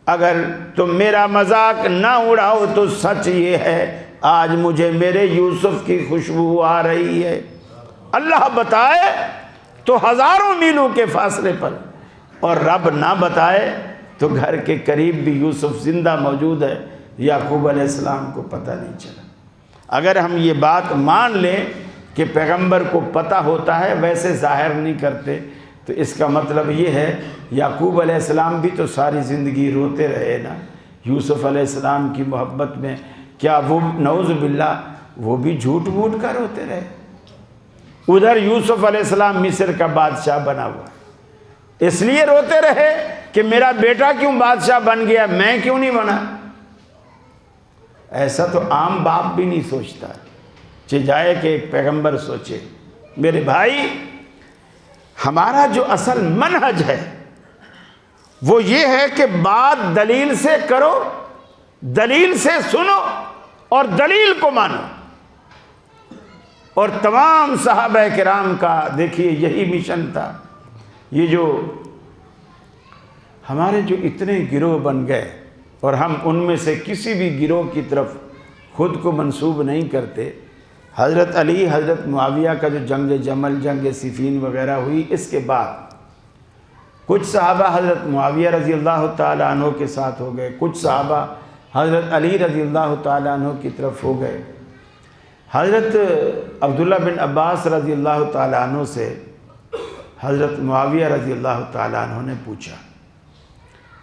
Speaker 1: اگر تم میرا مذاق نہ اڑاؤ تو سچ یہ ہے آج مجھے میرے یوسف کی خوشبو آ رہی ہے۔ اللہ بتائے تو ہزاروں میلوں کے فاصلے پر، اور رب نہ بتائے تو گھر کے قریب بھی یوسف زندہ موجود ہے، یعقوب علیہ السلام کو پتہ نہیں چلا۔ اگر ہم یہ بات مان لیں کہ پیغمبر کو پتہ ہوتا ہے ویسے ظاہر نہیں کرتے، تو اس کا مطلب یہ ہے یعقوب علیہ السلام بھی تو ساری زندگی روتے رہے نا یوسف علیہ السلام کی محبت میں، کیا وہ نعوذ باللہ وہ بھی جھوٹ موٹ کر روتے رہے؟ ادھر یوسف علیہ السلام مصر کا بادشاہ بنا ہوا، اس لیے روتے رہے کہ میرا بیٹا کیوں بادشاہ بن گیا، میں کیوں نہیں بنا؟ ایسا تو عام باپ بھی نہیں سوچتا، چاہے کہ ایک پیغمبر سوچے۔ میرے بھائی، ہمارا جو اصل منہج ہے وہ یہ ہے کہ بات دلیل سے کرو، دلیل سے سنو اور دلیل کو مانو۔ اور تمام صحابہ کرام کا دیکھیے یہی مشن تھا۔ یہ جو ہمارے جو اتنے گروہ بن گئے اور ہم ان میں سے کسی بھی گروہ کی طرف خود کو منسوب نہیں کرتے، حضرت علی، حضرت معاویہ کا جو جنگ جمل، جنگ صفین وغیرہ ہوئی، اس کے بعد کچھ صحابہ حضرت معاویہ رضی اللہ تعالیٰ عنہ کے ساتھ ہو گئے، کچھ صحابہ حضرت علی رضی اللہ تعالیٰ عنہ کی طرف ہو گئے۔ حضرت عبداللہ بن عباس رضی اللہ تعالیٰ عنہ سے حضرت معاویہ رضی اللہ تعالیٰ عنہ نے پوچھا،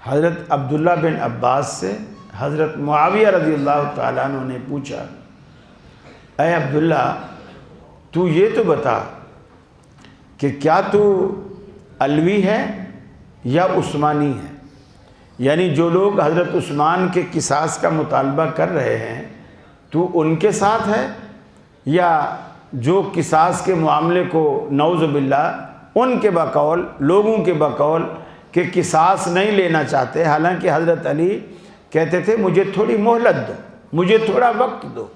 Speaker 1: حضرت عبداللہ بن عباس سے حضرت معاویہ رضی اللہ تعالیٰ عنہ نے پوچھا، اے عبداللہ تو یہ تو بتا کہ کیا تو علوی ہے یا عثمانی ہے؟ یعنی جو لوگ حضرت عثمان کے قصاص کا مطالبہ کر رہے ہیں تو ان کے ساتھ ہے، یا جو قصاص کے معاملے کو نعوذ باللہ ان کے بقول، لوگوں کے بقول کہ قصاص نہیں لینا چاہتے، حالانکہ حضرت علی کہتے تھے مجھے تھوڑی مہلت دو، مجھے تھوڑا وقت دو،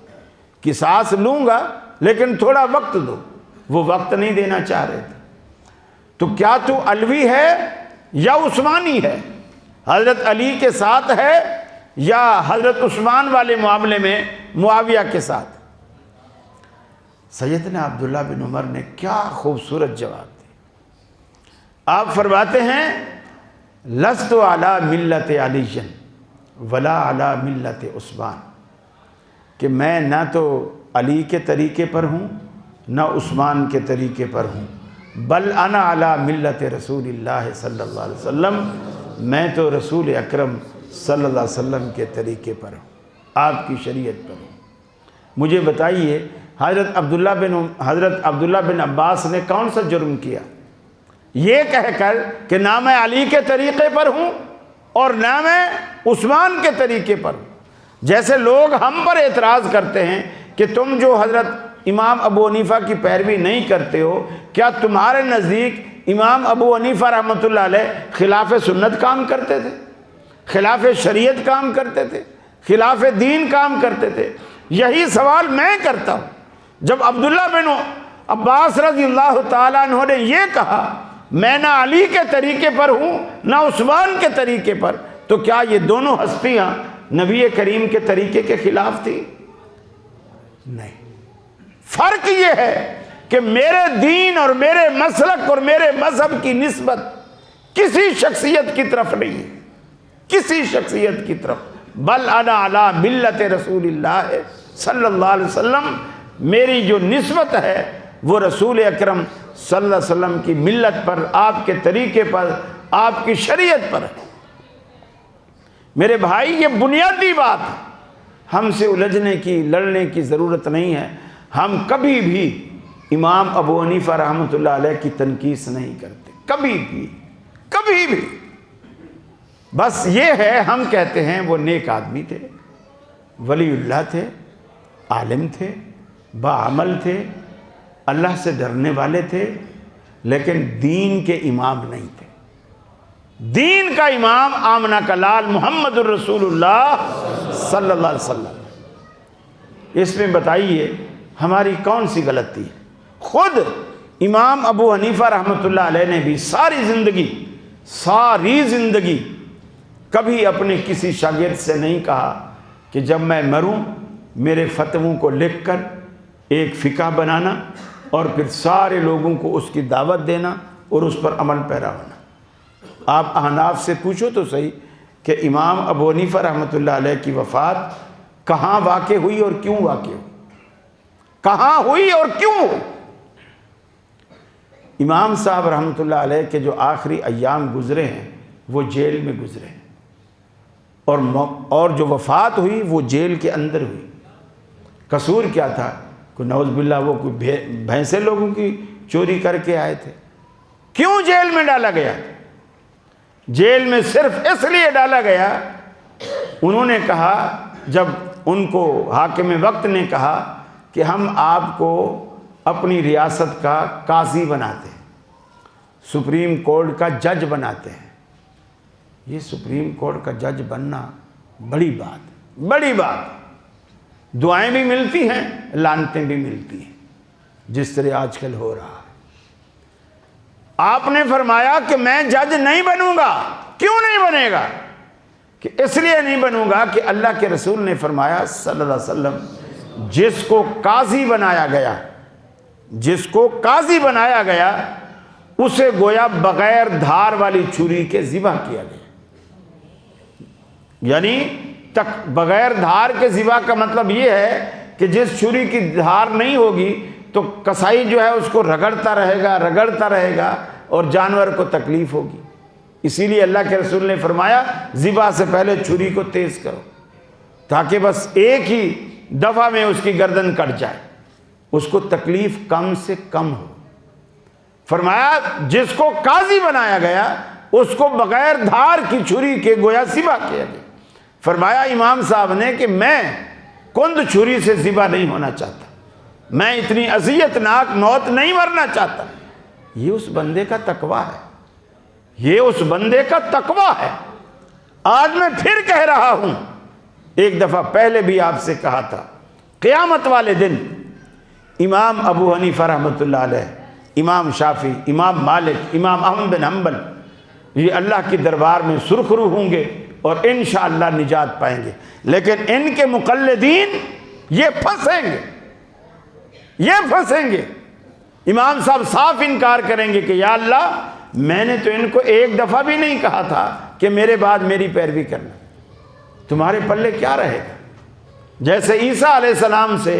Speaker 1: قصاص لوں گا لیکن تھوڑا وقت دو، وہ وقت نہیں دینا چاہ رہے تھے۔ تو کیا تو علوی ہے یا عثمانی ہے، حضرت علی کے ساتھ ہے یا حضرت عثمان والے معاملے میں معاویہ کے ساتھ؟ سیدنا عبداللہ بن عمر نے کیا خوبصورت جواب دیا۔ آپ فرماتے ہیں لست علی ملت علی ولا علی ملت عثمان، کہ میں نہ تو علی کے طریقے پر ہوں نہ عثمان کے طریقے پر ہوں، بل انا علی ملت رسول اللہ صلی اللہ علیہ وسلم، میں تو رسول اکرم صلی اللہ علیہ وسلم کے طریقے پر ہوں، آپ کی شریعت پر ہوں۔ مجھے بتائیے حضرت عبداللہ بن عباس نے کون سا جرم کیا؟ یہ کہہ کر کہ نہ میں علی کے طریقے پر ہوں اور نہ میں عثمان کے طریقے پر ہوں۔ جیسے لوگ ہم پر اعتراض کرتے ہیں کہ تم جو حضرت امام ابو حنیفہ کی پیروی نہیں کرتے ہو، کیا تمہارے نزدیک امام ابو حنیفہ رحمۃ اللہ علیہ خلاف سنت کام کرتے تھے، خلاف شریعت کام کرتے تھے، خلاف دین کام کرتے تھے؟ یہی سوال میں کرتا ہوں۔ جب عبداللہ بن عباس رضی اللہ تعالیٰ عنہ نے یہ کہا میں نہ علی کے طریقے پر ہوں نہ عثمان کے طریقے پر، تو کیا یہ دونوں ہستیاں نبی کریم کے طریقے کے خلاف تھی؟ نہیں۔ فرق یہ ہے کہ میرے دین اور میرے مسلک اور میرے مذہب کی نسبت کسی شخصیت کی طرف نہیں ہے، کسی شخصیت کی طرف، بل انا علی ملت رسول اللہ صلی اللہ علیہ وسلم، میری جو نسبت ہے وہ رسول اکرم صلی اللہ علیہ وسلم کی ملت پر، آپ کے طریقے پر، آپ کی شریعت پر ہے۔ میرے بھائی یہ بنیادی بات ہے، ہم سے الجھنے کی، لڑنے کی ضرورت نہیں ہے۔ ہم کبھی بھی امام ابو حنیفہ رحمۃ اللہ علیہ کی تنقیص نہیں کرتے، کبھی بھی، کبھی بھی۔ بس یہ ہے ہم کہتے ہیں وہ نیک آدمی تھے، ولی اللہ تھے، عالم تھے، باعمل تھے، اللہ سے ڈرنے والے تھے، لیکن دین کے امام نہیں تھے۔ دین کا امام آمنہ کا لال محمد الرسول اللہ صلی اللہ علیہ وسلم۔ اس میں بتائیے ہماری کون سی غلطی ہے؟ خود امام ابو حنیفہ رحمۃ اللہ علیہ نے بھی ساری زندگی کبھی اپنے کسی شاگرد سے نہیں کہا کہ جب میں مروں میرے فتووں کو لکھ کر ایک فقہ بنانا اور پھر سارے لوگوں کو اس کی دعوت دینا اور اس پر عمل پیرا ہونا۔ آپ احناف سے پوچھو تو صحیح کہ امام ابو حنیفہ رحمۃ اللہ علیہ کی وفات کہاں واقع ہوئی اور کیوں واقع ہوئی؟ کہاں ہوئی اور کیوں ہوئی؟ امام صاحب رحمۃ اللہ علیہ کے جو آخری ایام گزرے ہیں وہ جیل میں گزرے ہیں، اور جو وفات ہوئی وہ جیل کے اندر ہوئی۔ قصور کیا تھا؟ کوئی نعوذ باللہ وہ کوئی بھینسیں لوگوں کی چوری کر کے آئے تھے؟ کیوں جیل میں ڈالا گیا؟ جیل میں صرف اس لیے ڈالا گیا، انہوں نے کہا، جب ان کو حاکم وقت نے کہا کہ ہم آپ کو اپنی ریاست کا قاضی بناتے ہیں، سپریم کورٹ کا جج بناتے ہیں۔ یہ سپریم کورٹ کا جج بننا بڑی بات، دعائیں بھی ملتی ہیں، لعنتیں بھی ملتی ہیں، جس طرح آج کل ہو رہا ہے۔ آپ نے فرمایا کہ میں جج نہیں بنوں گا۔ کیوں نہیں بنے گا؟ کہ اس لیے نہیں بنوں گا کہ اللہ کے رسول نے فرمایا صلی اللہ علیہ وسلم، جس کو قاضی بنایا گیا اسے گویا بغیر دھار والی چھری کے ذبح کیا گیا۔ یعنی بغیر دھار کے ذبح کا مطلب یہ ہے کہ جس چھری کی دھار نہیں ہوگی تو کسائی جو ہے اس کو رگڑتا رہے گا اور جانور کو تکلیف ہوگی۔ اسی لیے اللہ کے رسول نے فرمایا ذبح سے پہلے چھری کو تیز کرو، تاکہ بس ایک ہی دفعہ میں اس کی گردن کٹ جائے، اس کو تکلیف کم سے کم ہو۔ فرمایا جس کو قاضی بنایا گیا اس کو بغیر دھار کی چھری کے گویا ذبح کیا گیا۔ فرمایا امام صاحب نے کہ میں کند چھری سے ذبح نہیں ہونا چاہتا، میں اتنی اذیت ناک موت نہیں مرنا چاہتا۔ یہ اس بندے کا تقویٰ ہے، آج میں پھر کہہ رہا ہوں، ایک دفعہ پہلے بھی آپ سے کہا تھا، قیامت والے دن امام ابو حنیفہ رحمۃ اللہ علیہ، امام شافعی، امام مالک، امام احمد بن حنبل یہ اللہ کی دربار میں سرخرو ہوں گے اور انشاءاللہ نجات پائیں گے، لیکن ان کے مقلدین یہ پھنسیں گے۔ امام صاحب صاف انکار کریں گے کہ یا اللہ میں نے تو ان کو ایک دفعہ بھی نہیں کہا تھا کہ میرے بعد میری پیروی کرنا، تمہارے پلے کیا رہے گا؟ جیسے عیسیٰ علیہ السلام سے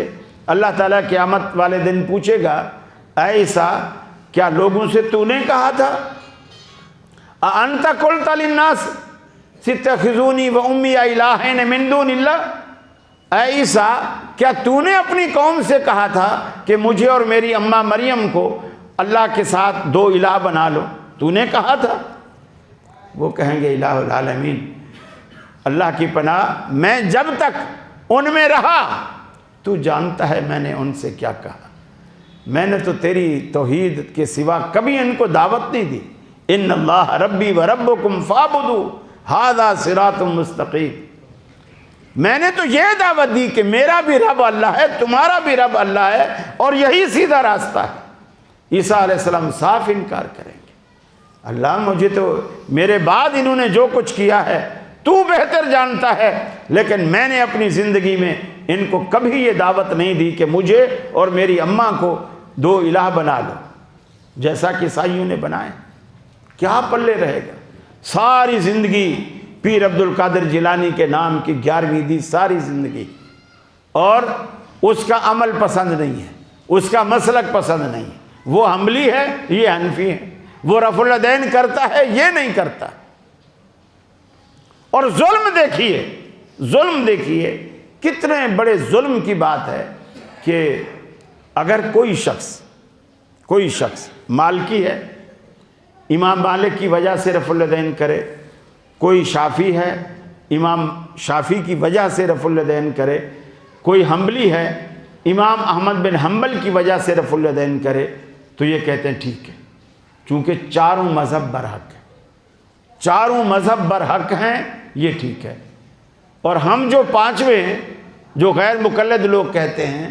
Speaker 1: اللہ تعالیٰ قیامت والے دن پوچھے گا، اے عیسیٰ کیا لوگوں سے تو نے کہا تھا اَأَنْتَ قُلْتَ لِلنَّاسِ اتَّخِذُونِي وَأُمِّيَ إِلَٰهَيْنِ مِن دُونِ اللَّهِ، اے عیسیٰ کیا تو نے اپنی قوم سے کہا تھا کہ مجھے اور میری اماں مریم کو اللہ کے ساتھ دو الہ بنا لو؟ تو نے کہا تھا؟ وہ کہیں گے الہ العالمین، اللہ کی پناہ، میں جب تک ان میں رہا تو جانتا ہے میں نے ان سے کیا کہا، میں نے تو تیری توحید کے سوا کبھی ان کو دعوت نہیں دی۔ ان اللہ ربی و ربکم فاعبدوا ھذا صراط مستقیم، میں نے تو یہ دعوت دی کہ میرا بھی رب اللہ ہے، تمہارا بھی رب اللہ ہے، اور یہی سیدھا راستہ ہے۔ عیسیٰ علیہ السلام صاف انکار کریں گے، اللہ مجھے تو میرے بعد انہوں نے جو کچھ کیا ہے تو بہتر جانتا ہے، لیکن میں نے اپنی زندگی میں ان کو کبھی یہ دعوت نہیں دی کہ مجھے اور میری اماں کو دو الہ بنا لو، جیسا کہ عیسائیوں نے بنائے۔ کیا پلے رہے گا؟ ساری زندگی پیر عبد القادر جیلانی کے نام کی 11ویں دی، ساری زندگی، اور اس کا عمل پسند نہیں ہے، اس کا مسلک پسند نہیں ہے، وہ حنبلی ہے یہ حنفی ہے، وہ رفع الیدین کرتا ہے یہ نہیں کرتا۔ اور ظلم دیکھیے کتنے بڑے ظلم کی بات ہے کہ اگر کوئی شخص مالکی ہے، امام مالک کی وجہ سے رفع الیدین کرے، کوئی شافعی ہے، امام شافعی کی وجہ سے رفع الیدین کرے، کوئی حنبلی ہے، امام احمد بن حنبل کی وجہ سے رفع الیدین کرے، تو یہ کہتے ہیں ٹھیک ہے، چونکہ چاروں مذہب برحق ہیں، یہ ٹھیک ہے۔ اور ہم جو پانچویں جو غیر مقلد لوگ کہتے ہیں،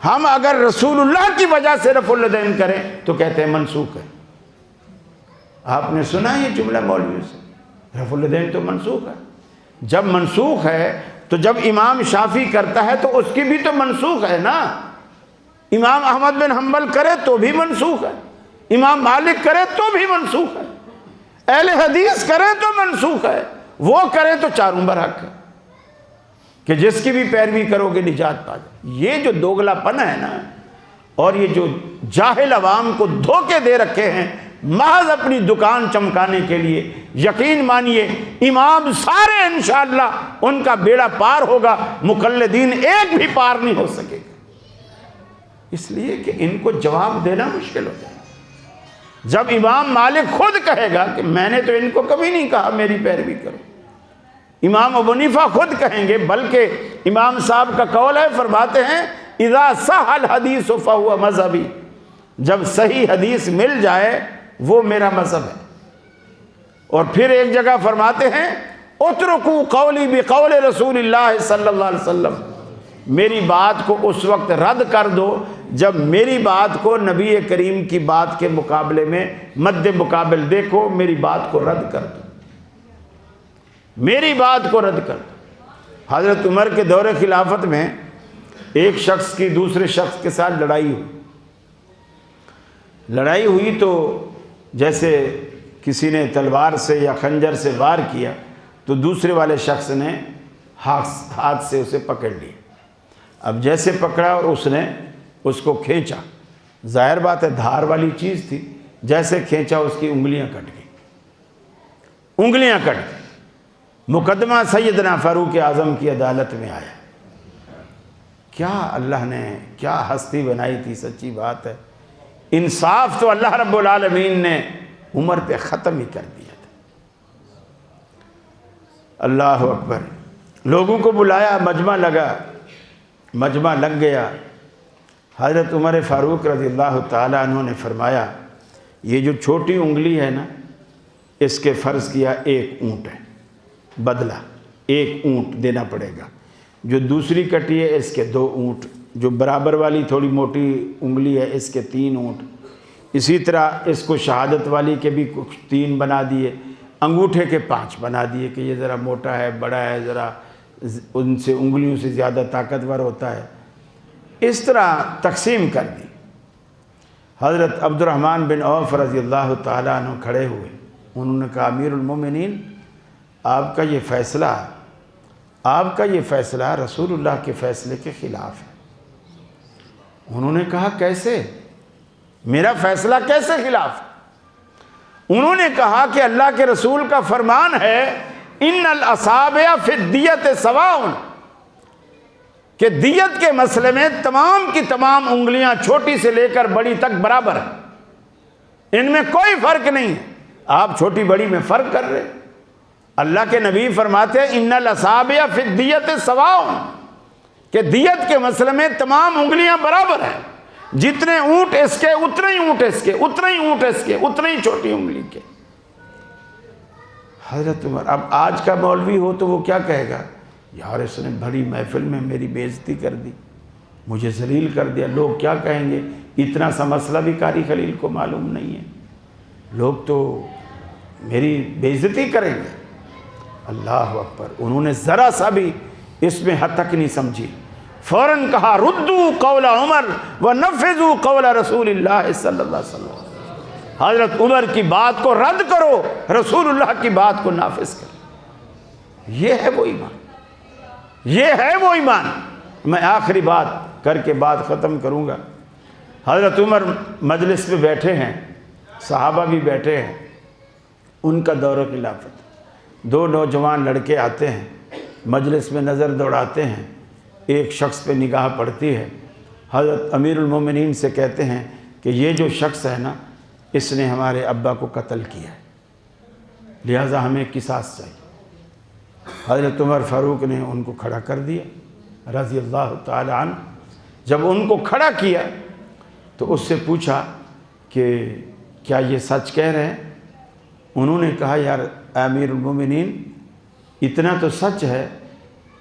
Speaker 1: ہم اگر رسول اللہ کی وجہ سے رفع الیدین کریں تو کہتے ہیں منسوخ ہے۔ آپ نے سنا یہ جملہ مولویوں سے، رفع الیدین تو منسوخ ہے۔ جب منسوخ ہے تو جب امام شافعی کرتا ہے تو اس کی بھی تو منسوخ ہے نا، امام احمد بن حنبل کرے تو بھی منسوخ ہے، امام مالک کرے تو بھی منسوخ ہے، اہل حدیث کرے تو منسوخ ہے، وہ کرے تو چاروں برحق ہے کہ جس کی بھی پیروی کرو گے نجات پا جائے۔ یہ جو دوگلا پن ہے نا، اور یہ جو جاہل عوام کو دھوکے دے رکھے ہیں محض اپنی دکان چمکانے کے لیے، یقین مانیے امام سارے انشاءاللہ ان کا بیڑا پار ہوگا، مقلدین ایک بھی پار نہیں ہو سکے گا، اس لیے کہ ان کو جواب دینا مشکل ہو جائے۔ جب امام مالک خود کہے گا کہ میں نے تو ان کو کبھی نہیں کہا میری پیروی کرو، امام ابو حنیفہ خود کہیں گے، بلکہ امام صاحب کا قول ہے، فرماتے ہیں اذا صح الحدیث فہو مذہبی، جب صحیح حدیث مل جائے وہ میرا مذہب ہے۔ اور پھر ایک جگہ فرماتے ہیں اترکوا قولی بقول رسول اللہ صلی اللہ علیہ وسلم، میری بات کو اس وقت رد کر دو جب میری بات کو نبی کریم کی بات کے مقابلے میں مد مقابل دیکھو، میری بات کو رد کر دو، میری بات کو رد کر دو۔ حضرت عمر کے دور خلافت میں ایک شخص کی دوسرے شخص کے ساتھ لڑائی ہوئی تو جیسے کسی نے تلوار سے یا خنجر سے وار کیا تو دوسرے والے شخص نے ہاتھ سے اسے پکڑ لیا۔ اب جیسے پکڑا اور اس نے اس کو کھینچا، ظاہر بات ہے دھار والی چیز تھی، جیسے کھینچا اس کی انگلیاں کٹ گئی۔ مقدمہ سیدنا فاروق اعظم کی عدالت میں آیا۔ کیا اللہ نے کیا ہستی بنائی تھی، سچی بات ہے، انصاف تو اللہ رب العالمین نے عمر پہ ختم ہی کر دیا تھا۔ اللہ اکبر، لوگوں کو بلایا، مجمع لگ گیا۔ حضرت عمر فاروق رضی اللہ تعالیٰ عنہ نے فرمایا یہ جو چھوٹی انگلی ہے نا، اس کے فرض کیا 1 اونٹ ہے، بدلہ 1 اونٹ دینا پڑے گا، جو دوسری کٹی ہے اس کے 2 اونٹ، جو برابر والی تھوڑی موٹی انگلی ہے اس کے 3 اونٹ، اسی طرح اس کو شہادت والی کے بھی کچھ 3 بنا دیے، انگوٹھے کے 5 بنا دیے کہ یہ ذرا موٹا ہے، بڑا ہے، ذرا ان سے انگلیوں سے زیادہ طاقتور ہوتا ہے، اس طرح تقسیم کر دی۔ حضرت عبد الرحمن بن عوف رضی اللہ تعالیٰ عنہ کھڑے ہوئے، انہوں نے کہا امیر المومنین آپ کا یہ فیصلہ رسول اللہ کے فیصلے کے خلاف ہے۔ انہوں نے کہا کیسے؟ میرا فیصلہ کیسے خلاف؟ انہوں نے کہا کہ اللہ کے رسول کا فرمان ہے ان الاصابع فی الدیۃ سواء، کہ دیت کے مسئلے میں تمام کی تمام انگلیاں چھوٹی سے لے کر بڑی تک برابر ہیں، ان میں کوئی فرق نہیں ہے۔ آپ چھوٹی بڑی میں فرق کر رہے۔ اللہ کے نبی فرماتے ہیں ان الاصابع فی الدیۃ سواء، کہ دیت کے مسئلے میں تمام انگلیاں برابر ہیں، جتنے اونٹ اس کے اتنے ہی اونٹ اس کے، اتنے ہی اونٹ اس کے، اتنے ہی چھوٹی انگلی کے۔ حضرت عمر، اب آج کا مولوی ہو تو وہ کیا کہے گا؟ یار اس نے بڑی محفل میں میری بے عزتی کر دی، مجھے ذلیل کر دیا، لوگ کیا کہیں گے؟ اتنا سا مسئلہ بھی قاری خلیل کو معلوم نہیں ہے، لوگ تو میری بے عزتی کریں گے۔ اللہ اکبر، انہوں نے ذرا سا بھی اس میں حد تک نہیں سمجھی، فوراً کہا ردوا قول عمر ونفذوا قول رسول اللہ صلی اللہ علیہ وسلم، حضرت عمر کی بات کو رد کرو، رسول اللہ کی بات کو نافذ کرو۔ یہ ہے وہ ایمان، یہ ہے وہ ایمان۔ میں آخری بات کر کے بات ختم کروں گا۔ حضرت عمر مجلس پہ بیٹھے ہیں، صحابہ بھی بیٹھے ہیں، ان کا دور خلافت، 2 نوجوان لڑکے آتے ہیں، مجلس میں نظر دوڑاتے ہیں، ایک شخص پہ نگاہ پڑتی ہے، حضرت امیر المومنین سے کہتے ہیں کہ یہ جو شخص ہے نا، اس نے ہمارے ابا کو قتل کیا ہے، لہٰذا ہمیں قصاص چاہیے۔ حضرت عمر فاروق نے ان کو کھڑا کر دیا رضی اللہ تعالی عنہ۔ جب ان کو کھڑا کیا تو اس سے پوچھا کہ کیا یہ سچ کہہ رہے ہیں؟ انہوں نے کہا یار امیر المومنین، اتنا تو سچ ہے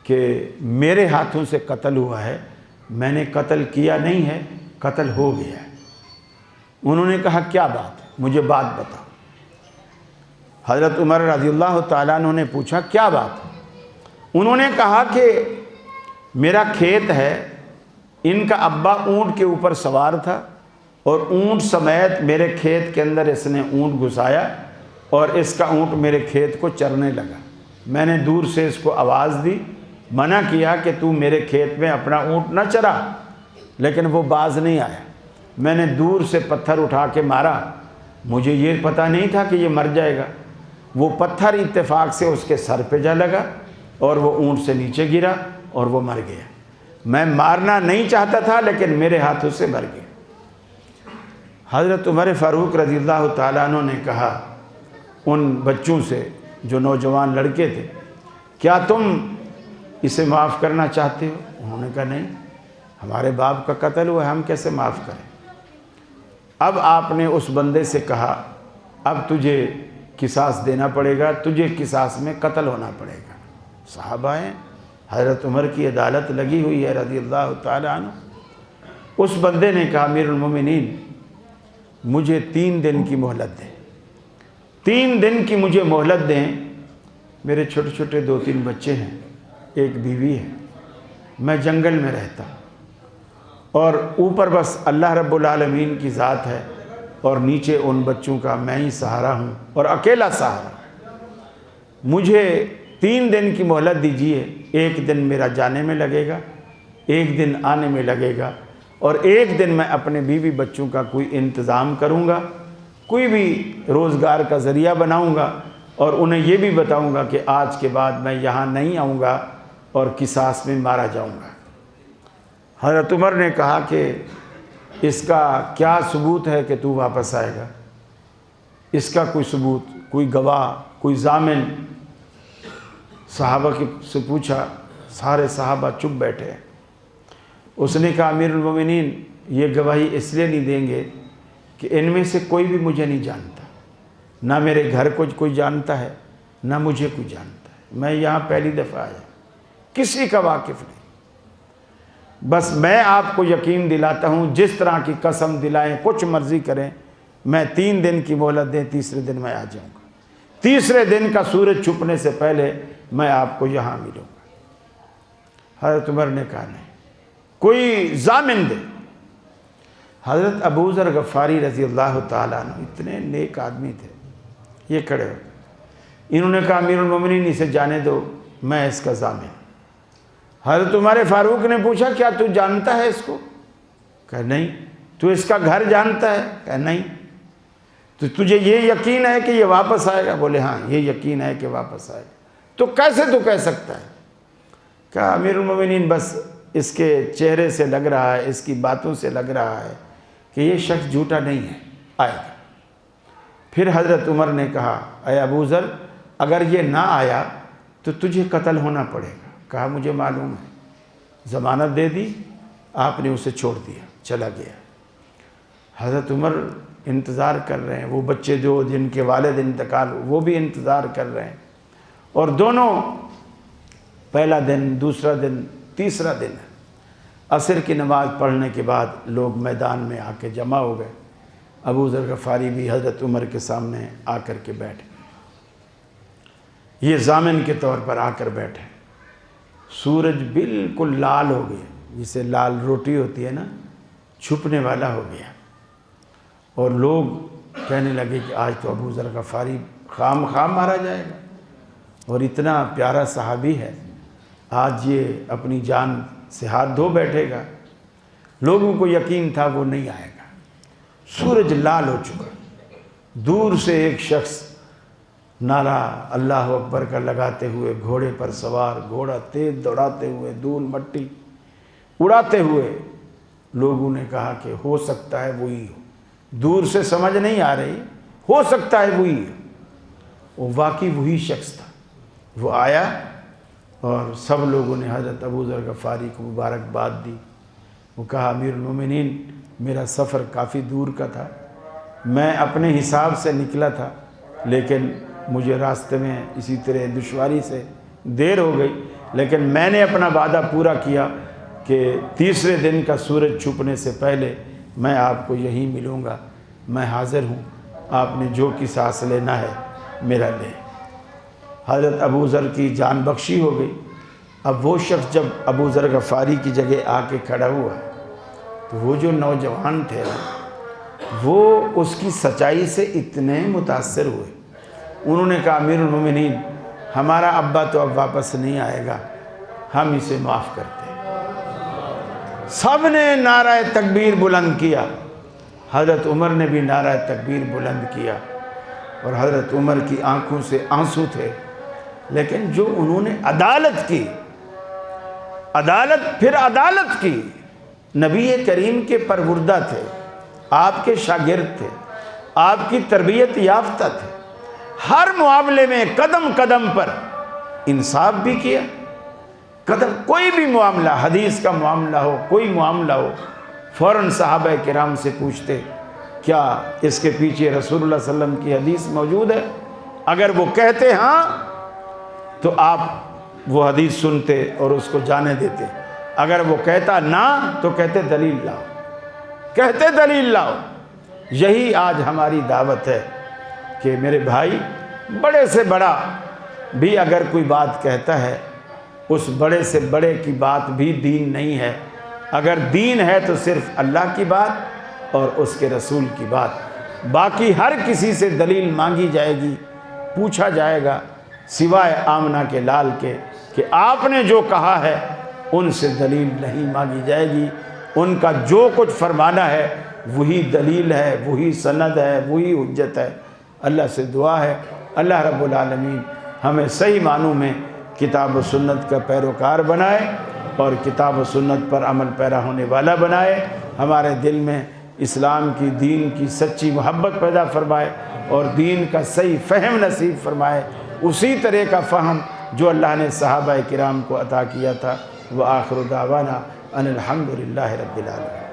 Speaker 1: کہ میرے ہاتھوں سے قتل ہوا ہے، میں نے قتل کیا نہیں ہے، قتل ہو گیا ہے۔ انہوں نے کہا کیا بات ہے، مجھے بات بتاؤ۔ حضرت عمر رضی اللہ تعالیٰ عنہ نے پوچھا کیا بات ہے؟ انہوں نے کہا کہ میرا کھیت ہے، ان کا ابا اونٹ کے اوپر سوار تھا اور اونٹ سمیت میرے کھیت کے اندر اس نے اونٹ گھسایا اور اس کا اونٹ میرے کھیت کو چرنے لگا۔ میں نے دور سے اس کو آواز دی، منع کیا کہ تو میرے کھیت میں اپنا اونٹ نہ چرا، لیکن وہ باز نہیں آیا۔ میں نے دور سے پتھر اٹھا کے مارا، مجھے یہ پتہ نہیں تھا کہ یہ مر جائے گا۔ وہ پتھر اتفاق سے اس کے سر پہ جا لگا اور وہ اونٹ سے نیچے گرا اور وہ مر گیا۔ میں مارنا نہیں چاہتا تھا لیکن میرے ہاتھوں سے مر گیا۔ حضرت عمر فاروق رضی اللہ تعالیٰ عنہ نے کہا ان بچوں سے جو نوجوان لڑکے تھے، کیا تم اسے معاف کرنا چاہتے ہو؟ انہوں نے کہا نہیں، ہمارے باپ کا قتل ہوا ہے، ہم کیسے معاف کریں؟ اب آپ نے اس بندے سے کہا اب تجھے قصاص دینا پڑے گا، تجھے قصاص میں قتل ہونا پڑے گا۔ صحابہ ہیں، حضرت عمر کی عدالت لگی ہوئی ہے رضی اللہ تعالیٰ عنہ۔ اس بندے نے کہا امیر المومنین مجھے 3 دن کی مہلت دیں، 3 دن کی مجھے مہلت دیں، میرے چھوٹے چھوٹے 2-3 بچے ہیں، ایک بیوی ہے، میں جنگل میں رہتا ہوں اور اوپر بس اللہ رب العالمین کی ذات ہے اور نیچے ان بچوں کا میں ہی سہارا ہوں اور اکیلا سہارا۔ مجھے 3 دن کی مہلت دیجیے، 1 دن میرا جانے میں لگے گا، 1 دن آنے میں لگے گا، اور 1 دن میں اپنے بیوی بچوں کا کوئی انتظام کروں گا، کوئی بھی روزگار کا ذریعہ بناؤں گا اور انہیں یہ بھی بتاؤں گا کہ آج کے بعد میں یہاں نہیں آؤں گا اور قصاص میں مارا جاؤں گا۔ حضرت عمر نے کہا کہ اس کا کیا ثبوت ہے کہ تو واپس آئے گا؟ اس کا کوئی ثبوت، کوئی گواہ، کوئی ضامن؟ صحابہ سے پوچھا، سارے صحابہ چپ بیٹھے۔ اس نے کہا امیر المومنین یہ گواہی اس لیے نہیں دیں گے کہ ان میں سے کوئی بھی مجھے نہیں جانتا، نہ میرے گھر کو کوئی جانتا ہے نہ مجھے کوئی جانتا ہے، میں یہاں پہلی دفعہ آیا، کسی کا واقف نہیں۔ بس میں آپ کو یقین دلاتا ہوں، جس طرح کی قسم دلائیں، کچھ مرضی کریں، میں 3 دن کی مہلت دیں، تیسرے دن میں آ جاؤں گا، تیسرے دن کا سورج چھپنے سے پہلے میں آپ کو یہاں ملوں گا۔ حضرت عمر نے کہا نہیں، کوئی ضامن دے۔ حضرت ابو ذر غفاری رضی اللہ تعالیٰ عنہ اتنے نیک آدمی تھے، یہ کھڑے ہو، انہوں نے کہا امیر المومنین اسے جانے دو، میں اس کا ضامن۔ حضرت عمر فاروق نے پوچھا کیا تو جانتا ہے اس کو؟ کہا نہیں۔ تو اس کا گھر جانتا ہے؟ کہا نہیں۔ تو تجھے یہ یقین ہے کہ یہ واپس آئے گا؟ بولے ہاں یہ یقین ہے کہ واپس آئے گا۔ تو کیسے تو کہہ سکتا ہے؟ کہا امیر المومنین بس اس کے چہرے سے لگ رہا ہے، اس کی باتوں سے لگ رہا ہے کہ یہ شخص جھوٹا نہیں ہے، آئے گا۔ پھر حضرت عمر نے کہا اے ابو ذر اگر یہ نہ آیا تو تجھے قتل ہونا پڑے گا۔ کہا مجھے معلوم ہے۔ ضمانت دے دی، آپ نے اسے چھوڑ دیا، چلا گیا۔ حضرت عمر انتظار کر رہے ہیں، وہ بچے جو جن کے والد انتقال وہ بھی انتظار کر رہے ہیں، اور دونوں پہلا دن، دوسرا دن، تیسرا دن ہے۔ عصر کی نماز پڑھنے کے بعد لوگ میدان میں آ کے جمع ہو گئے۔ ابو ذر غفاری بھی حضرت عمر کے سامنے آ کر کے بیٹھے، یہ ضامن کے طور پر آ کر بیٹھے۔ سورج بالکل لال ہو گیا، جسے لال روٹی ہوتی ہے نا، چھپنے والا ہو گیا، اور لوگ کہنے لگے کہ آج تو ابو ذر غفاری خام مارا جائے گا، اور اتنا پیارا صحابی ہے، آج یہ اپنی جان سے ہاتھ دھو بیٹھے گا۔ لوگوں کو یقین تھا وہ نہیں آئے گا۔ سورج لال ہو چکا، دور سے ایک شخص نعرہ اللہ اکبر کا لگاتے ہوئے، گھوڑے پر سوار، گھوڑا تیز دوڑاتے ہوئے، دھول مٹی اڑاتے ہوئے، لوگوں نے کہا کہ ہو سکتا ہے وہی ہو، دور سے سمجھ نہیں آ رہی، ہو سکتا ہے وہی ہو۔ وہ واقعی وہی شخص تھا۔ وہ آیا اور سب لوگوں نے حضرت ابو ذر غفاری کو مبارکباد دی۔ وہ کہا امیر المومنین میرا سفر کافی دور کا تھا، میں اپنے حساب سے نکلا تھا، لیکن مجھے راستے میں اسی طرح دشواری سے دیر ہو گئی، لیکن میں نے اپنا وعدہ پورا کیا کہ تیسرے دن کا سورج چھپنے سے پہلے میں آپ کو یہیں ملوں گا، میں حاضر ہوں، آپ نے جو کی سانس لینا ہے میرا لیں۔ حضرت ابو ذر کی جان بخشی ہو گئی۔ اب وہ شخص جب ابو ذر غفاری کی جگہ آ کے کھڑا ہوا تو وہ جو نوجوان تھے وہ اس کی سچائی سے اتنے متاثر ہوئے، انہوں نے کہا امیر المومنین ہمارا ابا تو اب واپس نہیں آئے گا، ہم اسے معاف کرتے ہیں۔ سب نے نعرہ تکبیر بلند کیا، حضرت عمر نے بھی نعرہ تکبیر بلند کیا، اور حضرت عمر کی آنکھوں سے آنسو تھے، لیکن جو انہوں نے عدالت کی، عدالت کی، نبی کریم کے پروردہ تھے، آپ کے شاگرد تھے، آپ کی تربیت یافتہ تھے، ہر معاملے میں قدم قدم پر انصاف بھی کیا، کوئی بھی معاملہ، حدیث کا معاملہ ہو، کوئی معاملہ ہو، فوراً صحابہ کرام سے پوچھتے کیا اس کے پیچھے رسول اللہ صلی اللہ علیہ وسلم کی حدیث موجود ہے؟ اگر وہ کہتے ہاں تو آپ وہ حدیث سنتے اور اس کو جانے دیتے، اگر وہ کہتا نہ تو کہتے دلیل لاؤ۔ یہی آج ہماری دعوت ہے کہ میرے بھائی، بڑے سے بڑا بھی اگر کوئی بات کہتا ہے، اس بڑے سے بڑے کی بات بھی دین نہیں ہے، اگر دین ہے تو صرف اللہ کی بات اور اس کے رسول کی بات، باقی ہر کسی سے دلیل مانگی جائے گی، پوچھا جائے گا، سوائے آمنہ کے لال کے کہ آپ نے جو کہا ہے ان سے دلیل نہیں مانگی جائے گی، ان کا جو کچھ فرمانا ہے وہی دلیل ہے، وہی سند ہے، وہی حجت ہے۔ اللہ سے دعا ہے اللہ رب العالمین ہمیں صحیح معنوں میں کتاب و سنت کا پیروکار بنائے اور کتاب و سنت پر عمل پیرا ہونے والا بنائے، ہمارے دل میں اسلام کی، دین کی سچی محبت پیدا فرمائے اور دین کا صحیح فہم نصیب فرمائے، اسی طرح کا فہم جو اللہ نے صحابہ کرام کو عطا کیا تھا۔ وآخر دعوانا ان الحمد للہ رب العالمین۔